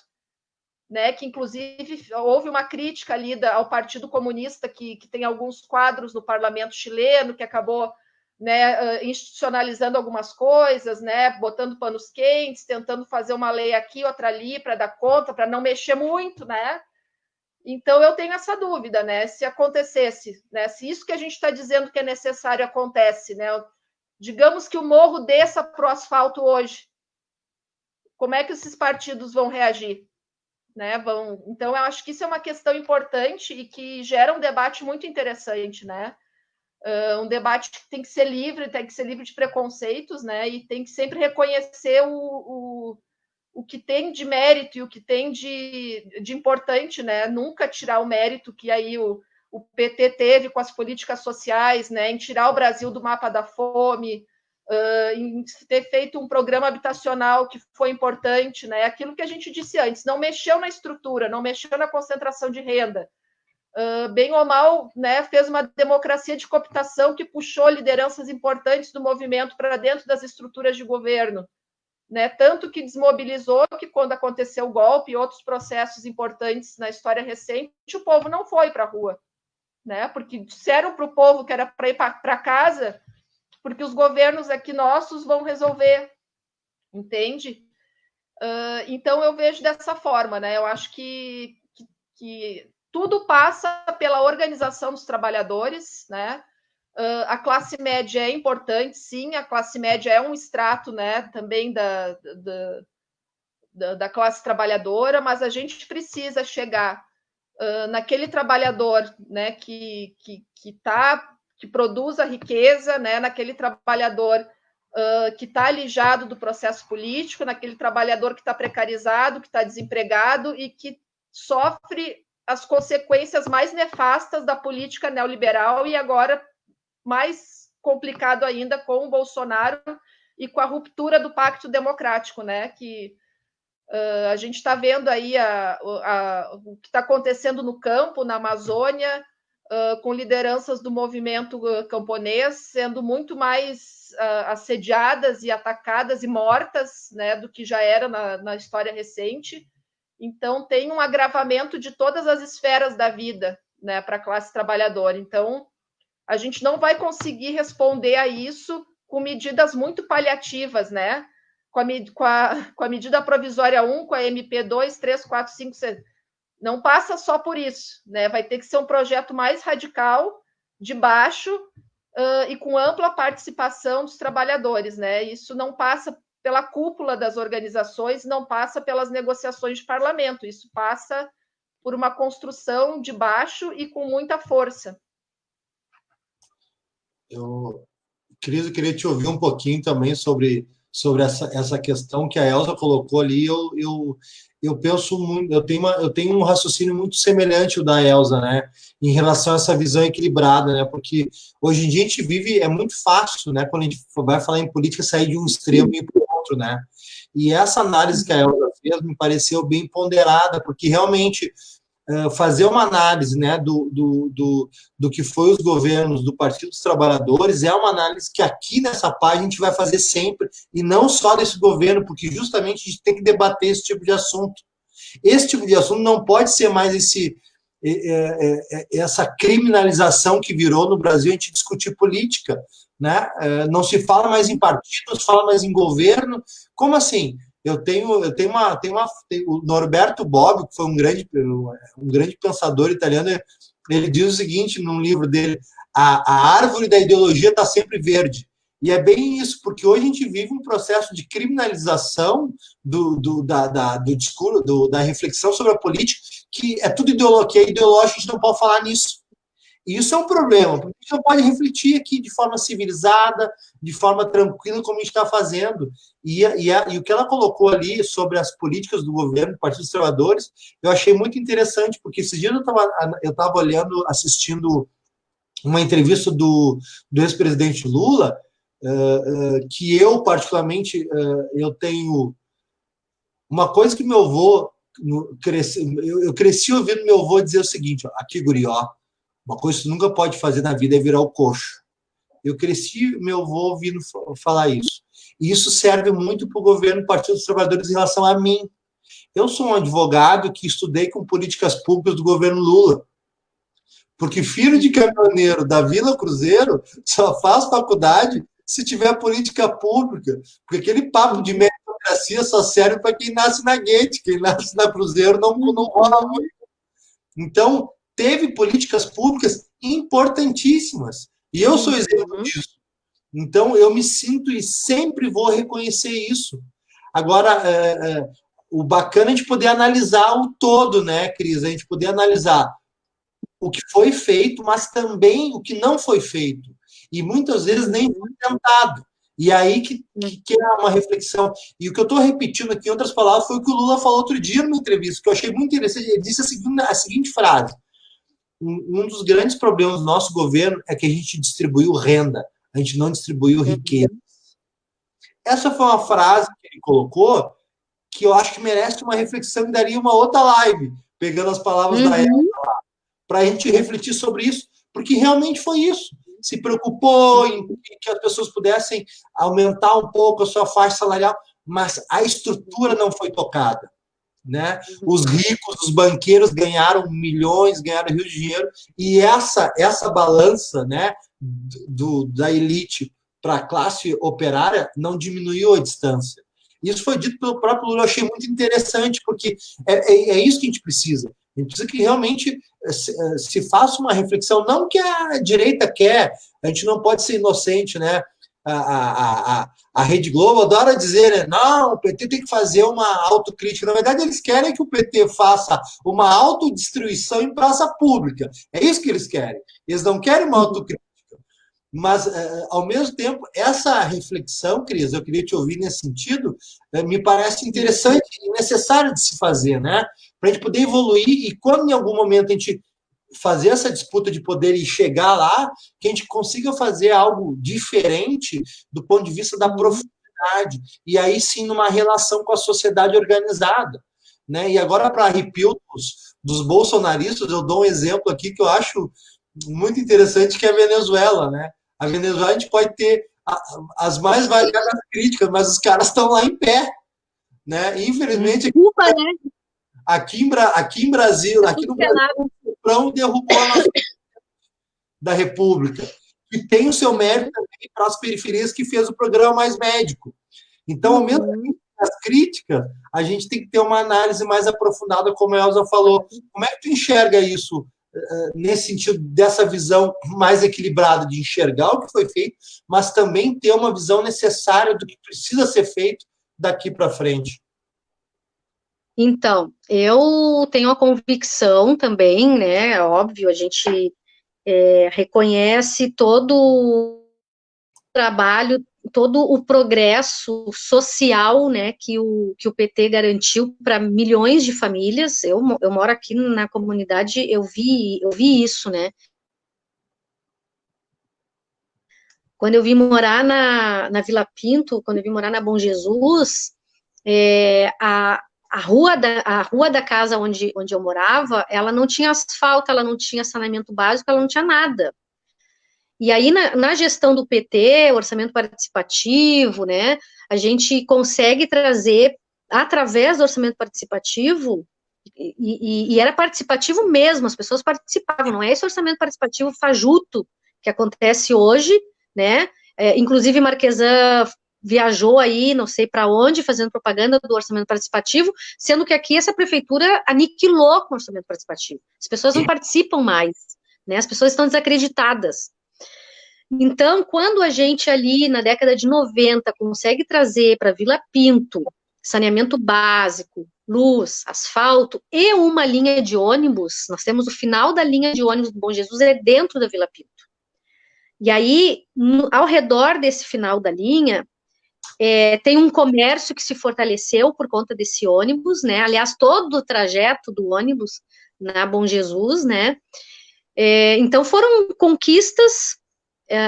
né? Que, inclusive, houve uma crítica ali ao Partido Comunista, que tem alguns quadros no parlamento chileno, que acabou, né, institucionalizando algumas coisas, né, botando panos quentes, tentando fazer uma lei aqui, outra ali, para dar conta, para não mexer muito, né? Então, eu tenho essa dúvida, né? Se acontecesse, né? Se isso que a gente está dizendo que é necessário acontece, né? Digamos que o morro desça para o asfalto hoje. Como é que esses partidos vão reagir? Né? Então, eu acho que isso é uma questão importante e que gera um debate muito interessante, né? Um debate que tem que ser livre de preconceitos, né? E tem que sempre reconhecer o que tem de mérito e o que tem de importante, né? Nunca tirar o mérito que aí o PT teve com as políticas sociais, né? Em tirar o Brasil do mapa da fome, em ter feito um programa habitacional que foi importante, né? Aquilo que a gente disse antes, não mexeu na estrutura, não mexeu na concentração de renda. Bem ou mal, né, fez uma democracia de cooptação que puxou lideranças importantes do movimento para dentro das estruturas de governo, né, tanto que desmobilizou que quando aconteceu o golpe e outros processos importantes na história recente, o povo não foi para a rua, né, porque disseram para o povo que era para ir para casa, porque os governos aqui nossos vão resolver, entende? Então eu vejo dessa forma, né, eu acho que tudo passa pela organização dos trabalhadores, né? A classe média é importante, sim, a classe média é um extrato, né, também da classe trabalhadora, mas a gente precisa chegar naquele trabalhador, né, que produz a riqueza, né, naquele trabalhador que está alijado do processo político, naquele trabalhador que está precarizado, que está desempregado e que sofre as consequências mais nefastas da política neoliberal e agora mais complicado ainda com o Bolsonaro e com a ruptura do Pacto Democrático, né? Que a gente está vendo aí o que está acontecendo no campo, na Amazônia, com lideranças do movimento camponês sendo muito mais assediadas e atacadas e mortas, né, do que já era na história recente. Então, tem um agravamento de todas as esferas da vida, né, para a classe trabalhadora. Então, a gente não vai conseguir responder a isso com medidas muito paliativas, né? Com a medida provisória 1, com a MP 2, 3, 4, 5, 6. Não passa só por isso, né? Vai ter que ser um projeto mais radical, de baixo, e com ampla participação dos trabalhadores, né? Isso não passa pela cúpula das organizações, não passa pelas negociações de parlamento, isso passa por uma construção de baixo e com muita força. Cris, eu queria te ouvir um pouquinho também sobre essa questão que a Elza colocou ali. Eu penso muito, eu tenho um raciocínio muito semelhante ao da Elza, né, em relação a essa visão equilibrada, né, porque hoje em dia a gente vive, é muito fácil, né, quando a gente vai falar em política, sair de um extremo e ir para o outro, né, e essa análise que a Elza fez me pareceu bem ponderada, porque realmente fazer uma análise, né, do que foi os governos do Partido dos Trabalhadores é uma análise que aqui nessa página a gente vai fazer sempre, e não só desse governo, porque justamente a gente tem que debater esse tipo de assunto. Esse tipo de assunto não pode ser mais essa criminalização que virou no Brasil a gente discutir política, né? Não se fala mais em partido, se fala mais em governo. Como assim? O Norberto Bobbio, que foi um grande pensador italiano, ele diz o seguinte num livro dele: a árvore da ideologia está sempre verde. E é bem isso, porque hoje a gente vive um processo de criminalização do discurso, da reflexão sobre a política, que é tudo ideológico, a gente não pode falar nisso. E isso é um problema, porque a gente não pode refletir aqui de forma civilizada, de forma tranquila, como a gente está fazendo. E o que ela colocou ali sobre as políticas do governo, do Partido dos Trabalhadores, eu achei muito interessante, porque esses dias eu estava olhando, assistindo uma entrevista do ex-presidente Lula, que eu, particularmente, eu tenho uma coisa que meu avô, eu cresci ouvindo meu avô dizer o seguinte: ó, aqui, guri, ó, uma coisa que você nunca pode fazer na vida é virar o coxo. Eu cresci, meu avô, ouvindo falar isso. E isso serve muito para o governo do Partido dos Trabalhadores em relação a mim. Eu sou um advogado que estudei com políticas públicas do governo Lula. Porque filho de caminhoneiro da Vila Cruzeiro só faz faculdade se tiver política pública. Porque aquele papo de meritocracia só serve para quem nasce na Guete. Quem nasce na Cruzeiro não rola muito. Então, teve políticas públicas importantíssimas. E eu sou exemplo disso. Então, eu me sinto e sempre vou reconhecer isso. Agora, o bacana é a gente poder analisar o todo, né, Cris? A gente poder analisar o que foi feito, mas também o que não foi feito. E muitas vezes nem foi tentado. E aí que é uma reflexão. E o que eu estou repetindo aqui, em outras palavras, foi o que o Lula falou outro dia numa entrevista, que eu achei muito interessante. Ele disse a seguinte frase: um dos grandes problemas do nosso governo é que a gente distribuiu renda, a gente não distribuiu riqueza. Essa foi uma frase que ele colocou que eu acho que merece uma reflexão e daria uma outra live, pegando as palavras da Eva, para a gente refletir sobre isso, porque realmente foi isso. Se preocupou em que as pessoas pudessem aumentar um pouco a sua faixa salarial, mas a estrutura não foi tocada. Né? Os ricos, os banqueiros ganharam milhões, ganharam rios de dinheiro, e essa balança, né, da elite para a classe operária não diminuiu a distância. Isso foi dito pelo próprio Lula, eu achei muito interessante, porque é isso que a gente precisa. A gente precisa que realmente se faça uma reflexão, não que a direita quer, a gente não pode ser inocente, né? A Rede Globo adora dizer, né, não, o PT tem que fazer uma autocrítica. Na verdade, eles querem que o PT faça uma autodestruição em praça pública. É isso que eles querem. Eles não querem uma autocrítica. Mas, ao mesmo tempo, essa reflexão, Cris, eu queria te ouvir nesse sentido, me parece interessante e necessário de se fazer, né? Para a gente poder evoluir e quando em algum momento a gente fazer essa disputa de poder e chegar lá, que a gente consiga fazer algo diferente do ponto de vista da profundidade, e aí sim numa relação com a sociedade organizada. Né? E agora, para arrepio dos bolsonaristas, eu dou um exemplo aqui que eu acho muito interessante, que é a Venezuela. Né? A Venezuela, a gente pode ter as mais variadas críticas, mas os caras estão lá em pé. Né? Infelizmente, aqui em Brasil, aqui no Brasil, o Prão derrubou a nossa da República, que tem o seu mérito também para as periferias, que fez o programa Mais Médico. Então, ao mesmo tempo das críticas, a gente tem que ter uma análise mais aprofundada, como a Elza falou. Como é que tu enxerga isso, nesse sentido, dessa visão mais equilibrada de enxergar o que foi feito, mas também ter uma visão necessária do que precisa ser feito daqui para frente? Então, eu tenho a convicção também, né, óbvio, a gente reconhece todo o trabalho, todo o progresso social, né, que o PT garantiu para milhões de famílias. Eu moro aqui na comunidade, eu vi isso, né. Quando eu vim morar na Vila Pinto, quando eu vim morar na Bom Jesus, a rua da casa onde eu morava, ela não tinha asfalto, ela não tinha saneamento básico, ela não tinha nada. E aí, na gestão do PT, orçamento participativo, né, a gente consegue trazer, através do orçamento participativo, e era participativo mesmo, as pessoas participavam, não é esse orçamento participativo fajuto que acontece hoje, né, inclusive Marquesan viajou aí, não sei para onde, fazendo propaganda do orçamento participativo, sendo que aqui essa prefeitura aniquilou com o orçamento participativo. As pessoas não participam mais, né? As pessoas estão desacreditadas. Então, quando a gente ali, na década de 90, consegue trazer para Vila Pinto saneamento básico, luz, asfalto e uma linha de ônibus, nós temos o final da linha de ônibus do Bom Jesus, dentro da Vila Pinto. E aí, ao redor desse final da linha, tem um comércio que se fortaleceu por conta desse ônibus, né? Aliás, todo o trajeto do ônibus na Bom Jesus, né? Então, foram conquistas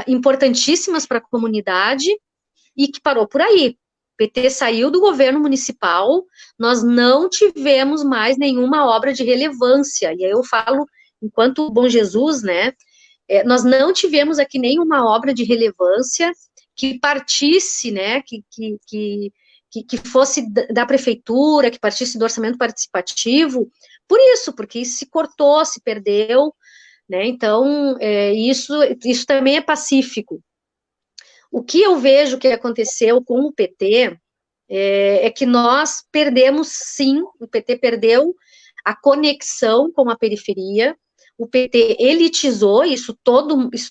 importantíssimas para a comunidade e que parou por aí. O PT saiu do governo municipal, nós não tivemos mais nenhuma obra de relevância. E aí eu falo, enquanto Bom Jesus, né? Nós não tivemos aqui nenhuma obra de relevância que partisse, né, que fosse da prefeitura, que partisse do orçamento participativo, porque isso se cortou, se perdeu, né, então, isso também é pacífico. O que eu vejo que aconteceu com o PT é que nós perdemos, sim, o PT perdeu a conexão com a periferia, o PT elitizou, isso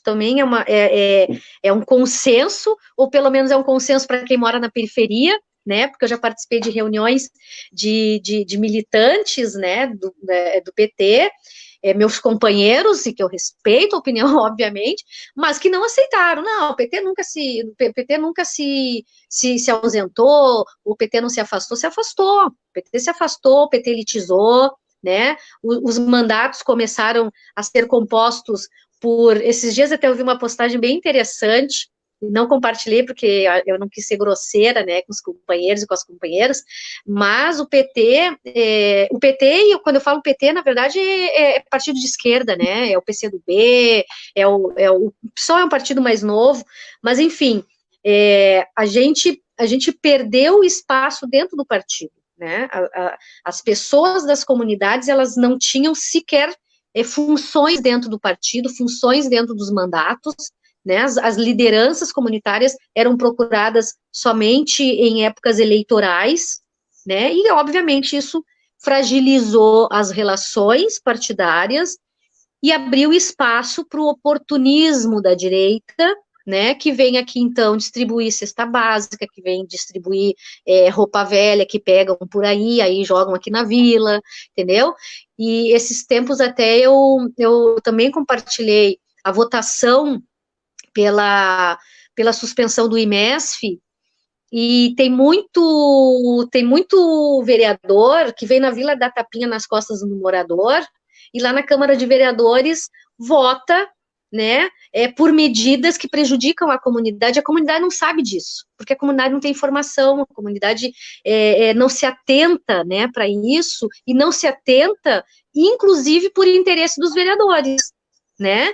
também é um consenso, ou pelo menos é um consenso para quem mora na periferia, né, porque eu já participei de reuniões de militantes, né, do PT, meus companheiros, e que eu respeito a opinião, obviamente, mas que não aceitaram. Não, o PT nunca se ausentou, o PT não se afastou, o PT se afastou, o PT elitizou, né? Os mandatos começaram a ser compostos por... Esses dias até eu vi uma postagem bem interessante, não compartilhei porque eu não quis ser grosseira, né, com os companheiros e com as companheiras, mas o PT, e quando eu falo PT, na verdade, é partido de esquerda, né, é o PCdoB, o PSOL é um partido mais novo, mas, enfim, a gente perdeu espaço dentro do partido, né, as pessoas das comunidades, elas não tinham sequer funções dentro do partido, funções dentro dos mandatos, né, as lideranças comunitárias eram procuradas somente em épocas eleitorais, né, e obviamente isso fragilizou as relações partidárias e abriu espaço para o oportunismo da direita, né, que vem aqui então distribuir cesta básica, que vem distribuir roupa velha que pegam por aí jogam aqui na vila, entendeu? E esses tempos até eu também compartilhei a votação pela suspensão do IMESF, e tem muito vereador que vem na Vila dar tapinha nas costas do morador, e lá na Câmara de Vereadores vota, né, por medidas que prejudicam a comunidade não sabe disso, porque a comunidade não tem informação, a comunidade não se atenta, né, para isso, e não se atenta, inclusive, por interesse dos vereadores, né.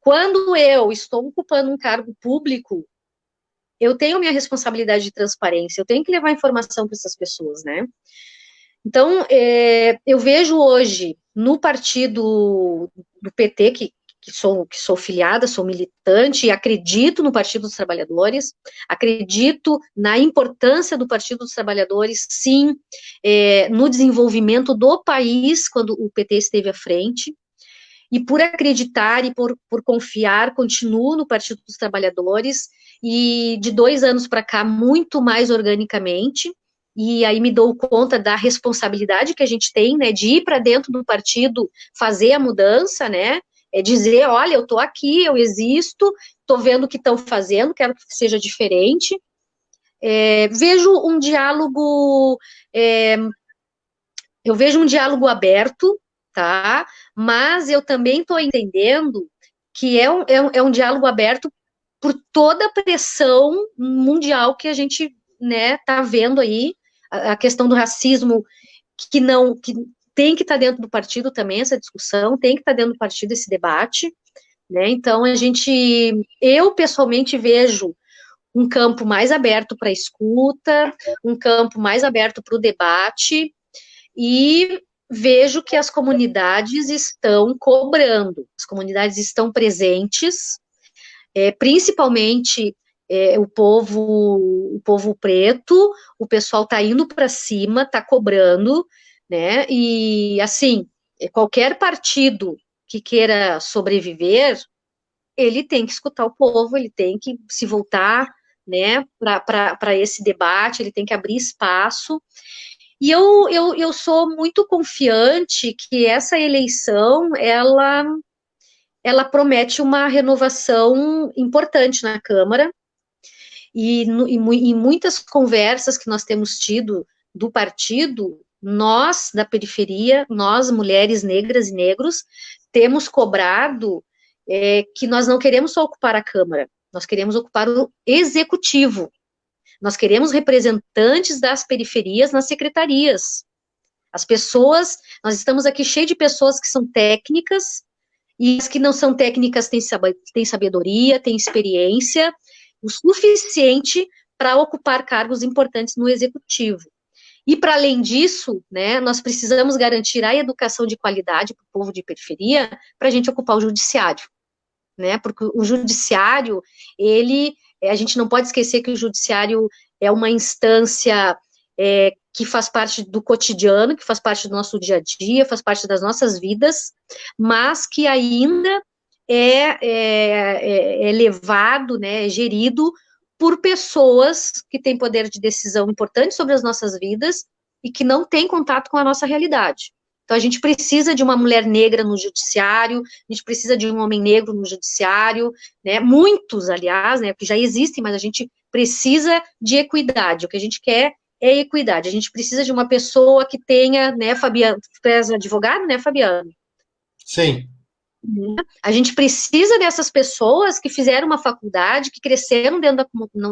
Quando eu estou ocupando um cargo público, eu tenho minha responsabilidade de transparência, eu tenho que levar informação para essas pessoas, né? Então, eu vejo hoje, no partido do PT, que sou filiada, sou militante, e acredito no Partido dos Trabalhadores, acredito na importância do Partido dos Trabalhadores, sim, no desenvolvimento do país, quando o PT esteve à frente, e por acreditar e por confiar, continuo no Partido dos Trabalhadores, e de 2 anos para cá, muito mais organicamente, e aí me dou conta da responsabilidade que a gente tem, né, de ir para dentro do partido, fazer a mudança, né, dizer, olha, eu estou aqui, eu existo, estou vendo o que estão fazendo, quero que seja diferente. Vejo um diálogo, aberto, tá? Mas eu também estou entendendo que é um diálogo aberto por toda a pressão mundial que a gente, né, tá vendo aí, a questão do racismo, que tem que estar dentro do partido também, essa discussão, tem que estar dentro do partido esse debate, né, então eu pessoalmente vejo um campo mais aberto para escuta, um campo mais aberto para o debate, e vejo que as comunidades estão cobrando, as comunidades estão presentes, principalmente o povo preto, o pessoal está indo para cima, está cobrando, né, e assim, qualquer partido que queira sobreviver, ele tem que escutar o povo, ele tem que se voltar, né, para esse debate, ele tem que abrir espaço. E eu sou muito confiante que essa eleição, ela promete uma renovação importante na Câmara, e em muitas conversas que nós temos tido do partido, nós, da periferia, nós, mulheres negras e negros, temos cobrado que nós não queremos só ocupar a Câmara, nós queremos ocupar o Executivo. Nós queremos representantes das periferias nas secretarias. As pessoas, nós estamos aqui cheio de pessoas que são técnicas, e as que não são técnicas têm sabedoria, têm experiência, o suficiente para ocupar cargos importantes no executivo. E, para além disso, né, nós precisamos garantir a educação de qualidade para o povo de periferia, para a gente ocupar o judiciário, né, porque o judiciário, a gente não pode esquecer que o judiciário é uma instância que faz parte do cotidiano, que faz parte do nosso dia a dia, faz parte das nossas vidas, mas que ainda é levado, né, é gerido por pessoas que têm poder de decisão importante sobre as nossas vidas e que não têm contato com a nossa realidade. Então, a gente precisa de uma mulher negra no judiciário, a gente precisa de um homem negro no judiciário, né? Muitos, aliás, né? Que já existem, mas a gente precisa de equidade. O que a gente quer é equidade. A gente precisa de uma pessoa que tenha, né, Fabiano, tu és advogado, né, Fabiano? Sim. A gente precisa dessas pessoas que fizeram uma faculdade, que cresceram dentro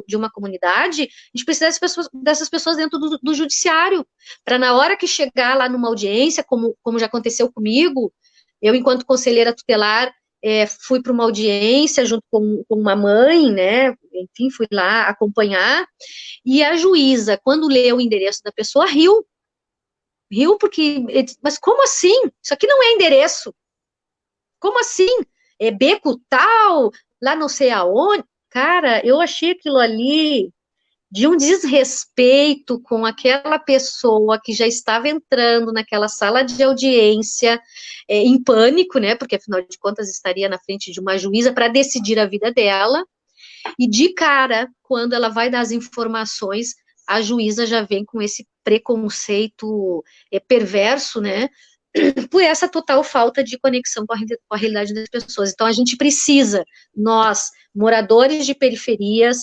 de uma comunidade, a gente precisa dessas pessoas dentro do judiciário, para na hora que chegar lá numa audiência, como já aconteceu comigo, eu, enquanto conselheira tutelar, fui para uma audiência junto com uma mãe, né, enfim, fui lá acompanhar, e a juíza, quando leu o endereço da pessoa, riu porque, mas como assim? Isso aqui não é endereço. Como assim? É beco tal, lá não sei aonde. Cara, eu achei aquilo ali de um desrespeito com aquela pessoa que já estava entrando naquela sala de audiência em pânico, né? Porque afinal de contas estaria na frente de uma juíza para decidir a vida dela. E de cara, quando ela vai dar as informações, a juíza já vem com esse preconceito perverso, né? Por essa total falta de conexão com a realidade das pessoas. Então, a gente precisa, nós, moradores de periferias,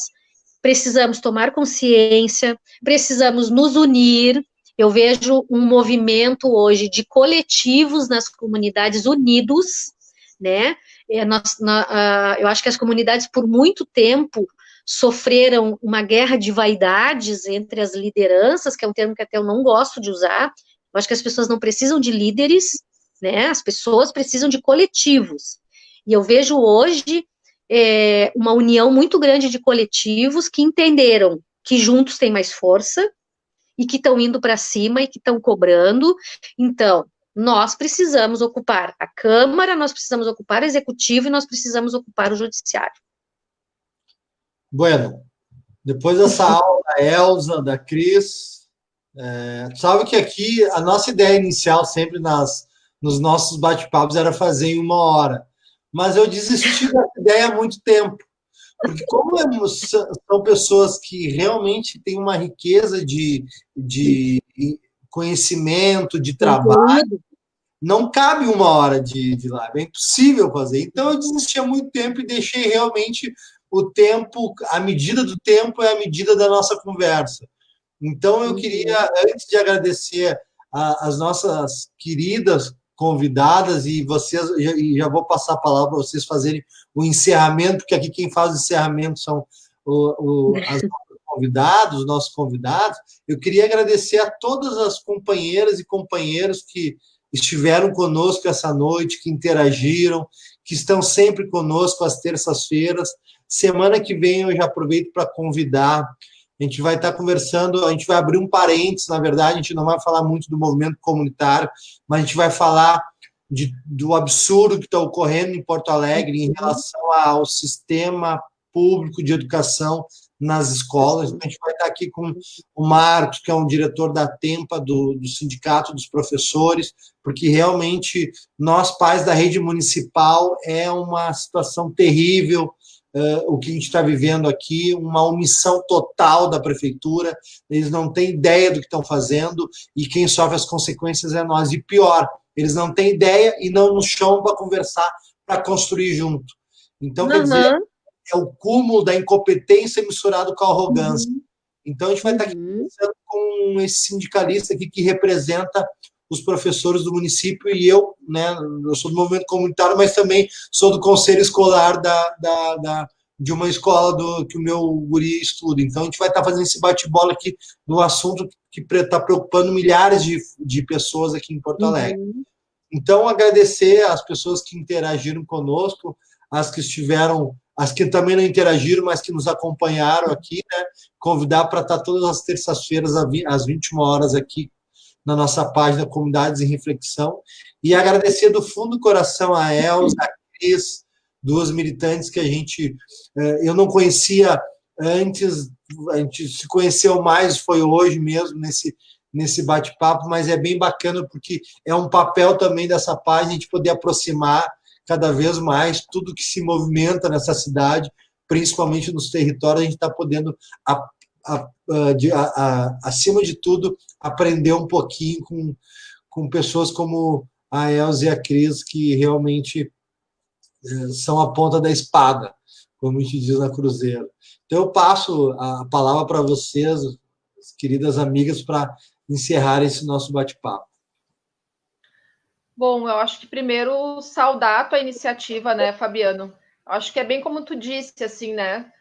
precisamos tomar consciência, precisamos nos unir. Eu vejo um movimento hoje de coletivos nas comunidades unidos, né? Eu acho que as comunidades, por muito tempo, sofreram uma guerra de vaidades entre as lideranças, que é um termo que até eu não gosto de usar. Eu acho que as pessoas não precisam de líderes, né? As pessoas precisam de coletivos. E eu vejo hoje uma união muito grande de coletivos que entenderam que juntos tem mais força e que estão indo para cima e que estão cobrando. Então, nós precisamos ocupar a Câmara, nós precisamos ocupar o Executivo e nós precisamos ocupar o Judiciário. Bueno, depois dessa aula da Elza, da Cris, sabe que aqui a nossa ideia inicial sempre nos nossos bate-papos era fazer em 1 hora, mas eu desisti dessa ideia há muito tempo, porque como são pessoas que realmente têm uma riqueza de conhecimento, de trabalho, não cabe 1 hora de live, é impossível fazer. Então eu desisti há muito tempo e deixei realmente o tempo, a medida do tempo é a medida da nossa conversa. Então, eu queria, antes de agradecer as nossas queridas convidadas, e vocês, já vou passar a palavra para vocês fazerem o encerramento, porque aqui quem faz o encerramento são os nossos convidados. Eu queria agradecer a todas as companheiras e companheiros que estiveram conosco essa noite, que interagiram, que estão sempre conosco às terças-feiras. Semana que vem eu já aproveito para convidar. A gente vai estar conversando, a gente vai abrir um parênteses, na verdade, a gente não vai falar muito do movimento comunitário, mas a gente vai falar do absurdo que está ocorrendo em Porto Alegre em relação ao sistema público de educação nas escolas. A gente vai estar aqui com o Marcos, que é um diretor da TEMPA, do Sindicato dos Professores, porque realmente nós, pais da rede municipal, é uma situação terrível, o que a gente está vivendo aqui, uma omissão total da prefeitura, eles não têm ideia do que estão fazendo, e quem sofre as consequências é nós. E pior, eles não têm ideia e não nos chamam para conversar, para construir junto. Então, quer dizer, é o cúmulo da incompetência misturado com a arrogância. Então, a gente vai estar aqui conversando com esse sindicalista aqui que representa os professores do município, e eu, né, eu sou do movimento comunitário, mas também sou do conselho escolar de uma escola que o meu guri estuda. Então, a gente vai estar fazendo esse bate-bola aqui no assunto que está preocupando milhares de pessoas aqui em Porto Alegre. Então, agradecer às pessoas que interagiram conosco, as que também não interagiram, mas que nos acompanharam aqui, né, convidar para estar todas as terças-feiras às 21 horas aqui na nossa página Comunidades em Reflexão, e agradecer do fundo do coração a Elza, a Cris, duas militantes que eu não conhecia antes, a gente se conheceu mais, foi hoje mesmo, nesse bate-papo, mas é bem bacana, porque é um papel também dessa página, a gente poder aproximar cada vez mais tudo que se movimenta nessa cidade, principalmente nos territórios, a gente está podendo acima de tudo, aprender um pouquinho com pessoas como a Elza e a Cris, que realmente são a ponta da espada, como a gente diz na Cruzeiro. Então, eu passo a palavra para vocês, queridas amigas, para encerrar esse nosso bate-papo. Bom, eu acho que primeiro saudar a tua iniciativa, né, Fabiano? Eu acho que é bem como tu disse, assim, né?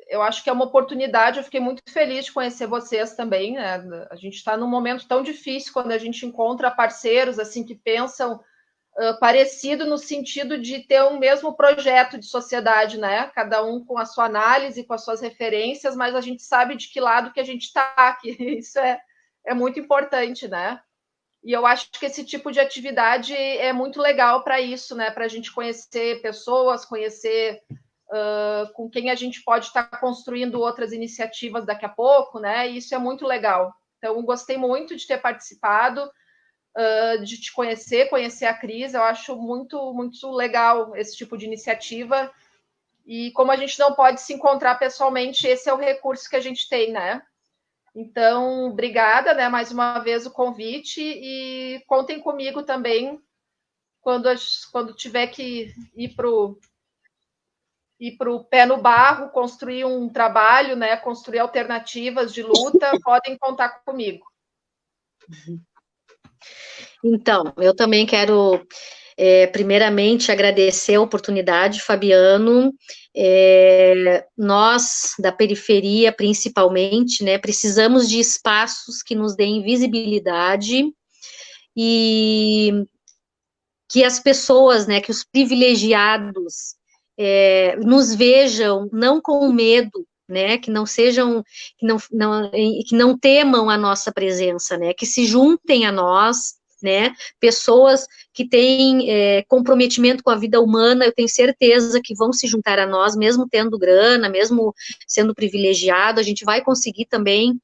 Eu acho que é uma oportunidade, eu fiquei muito feliz de conhecer vocês também, né? A gente está num momento tão difícil quando a gente encontra parceiros, assim, que pensam parecido no sentido de ter um mesmo projeto de sociedade, né? Cada um com a sua análise, com as suas referências, mas a gente sabe de que lado que a gente está, que isso é muito importante, né? E eu acho que esse tipo de atividade é muito legal para isso, né? Para a gente conhecer pessoas, conhecer com quem a gente pode estar construindo outras iniciativas daqui a pouco, né? E isso é muito legal. Então, gostei muito de ter participado, de te conhecer a Cris. Eu acho muito, muito legal esse tipo de iniciativa. E como a gente não pode se encontrar pessoalmente, esse é o recurso que a gente tem, né? Então, obrigada, né, mais uma vez o convite e contem comigo também quando tiver que ir para o pé no barro, construir um trabalho, né, construir alternativas de luta, podem contar comigo. Então, eu também quero, primeiramente, agradecer a oportunidade, Fabiano. Nós, da periferia, principalmente, né, precisamos de espaços que nos deem visibilidade e que as pessoas, né, que os privilegiados nos vejam não com medo, né, que não sejam, que não temam a nossa presença, né, que se juntem a nós, né, pessoas que têm comprometimento com a vida humana, eu tenho certeza que vão se juntar a nós, mesmo tendo grana, mesmo sendo privilegiado, a gente vai conseguir também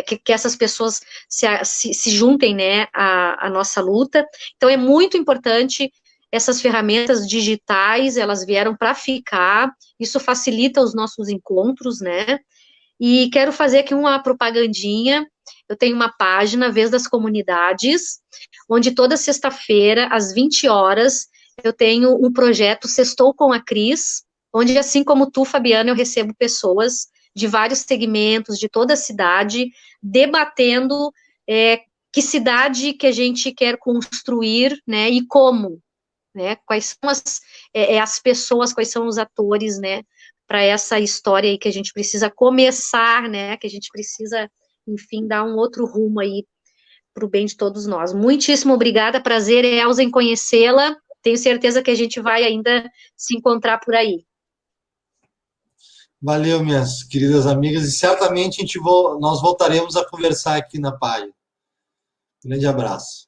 que essas pessoas se juntem, né, à nossa luta. Então, é muito importante essas ferramentas digitais, elas vieram para ficar, isso facilita os nossos encontros, né, e quero fazer aqui uma propagandinha. Eu tenho uma página, Vez das Comunidades, onde toda sexta-feira, às 20 horas, eu tenho um projeto Sextou com a Cris, onde, assim como tu, Fabiana, eu recebo pessoas de vários segmentos, de toda a cidade, debatendo que cidade que a gente quer construir, né, e como, né, quais são as pessoas, quais são os atores, né, para essa história aí que a gente precisa começar, né, que a gente precisa, enfim, dar um outro rumo aí para o bem de todos nós. Muitíssimo obrigada, prazer, Elza, em conhecê-la, tenho certeza que a gente vai ainda se encontrar por aí. Valeu, minhas queridas amigas, e certamente nós voltaremos a conversar aqui na página. Grande abraço.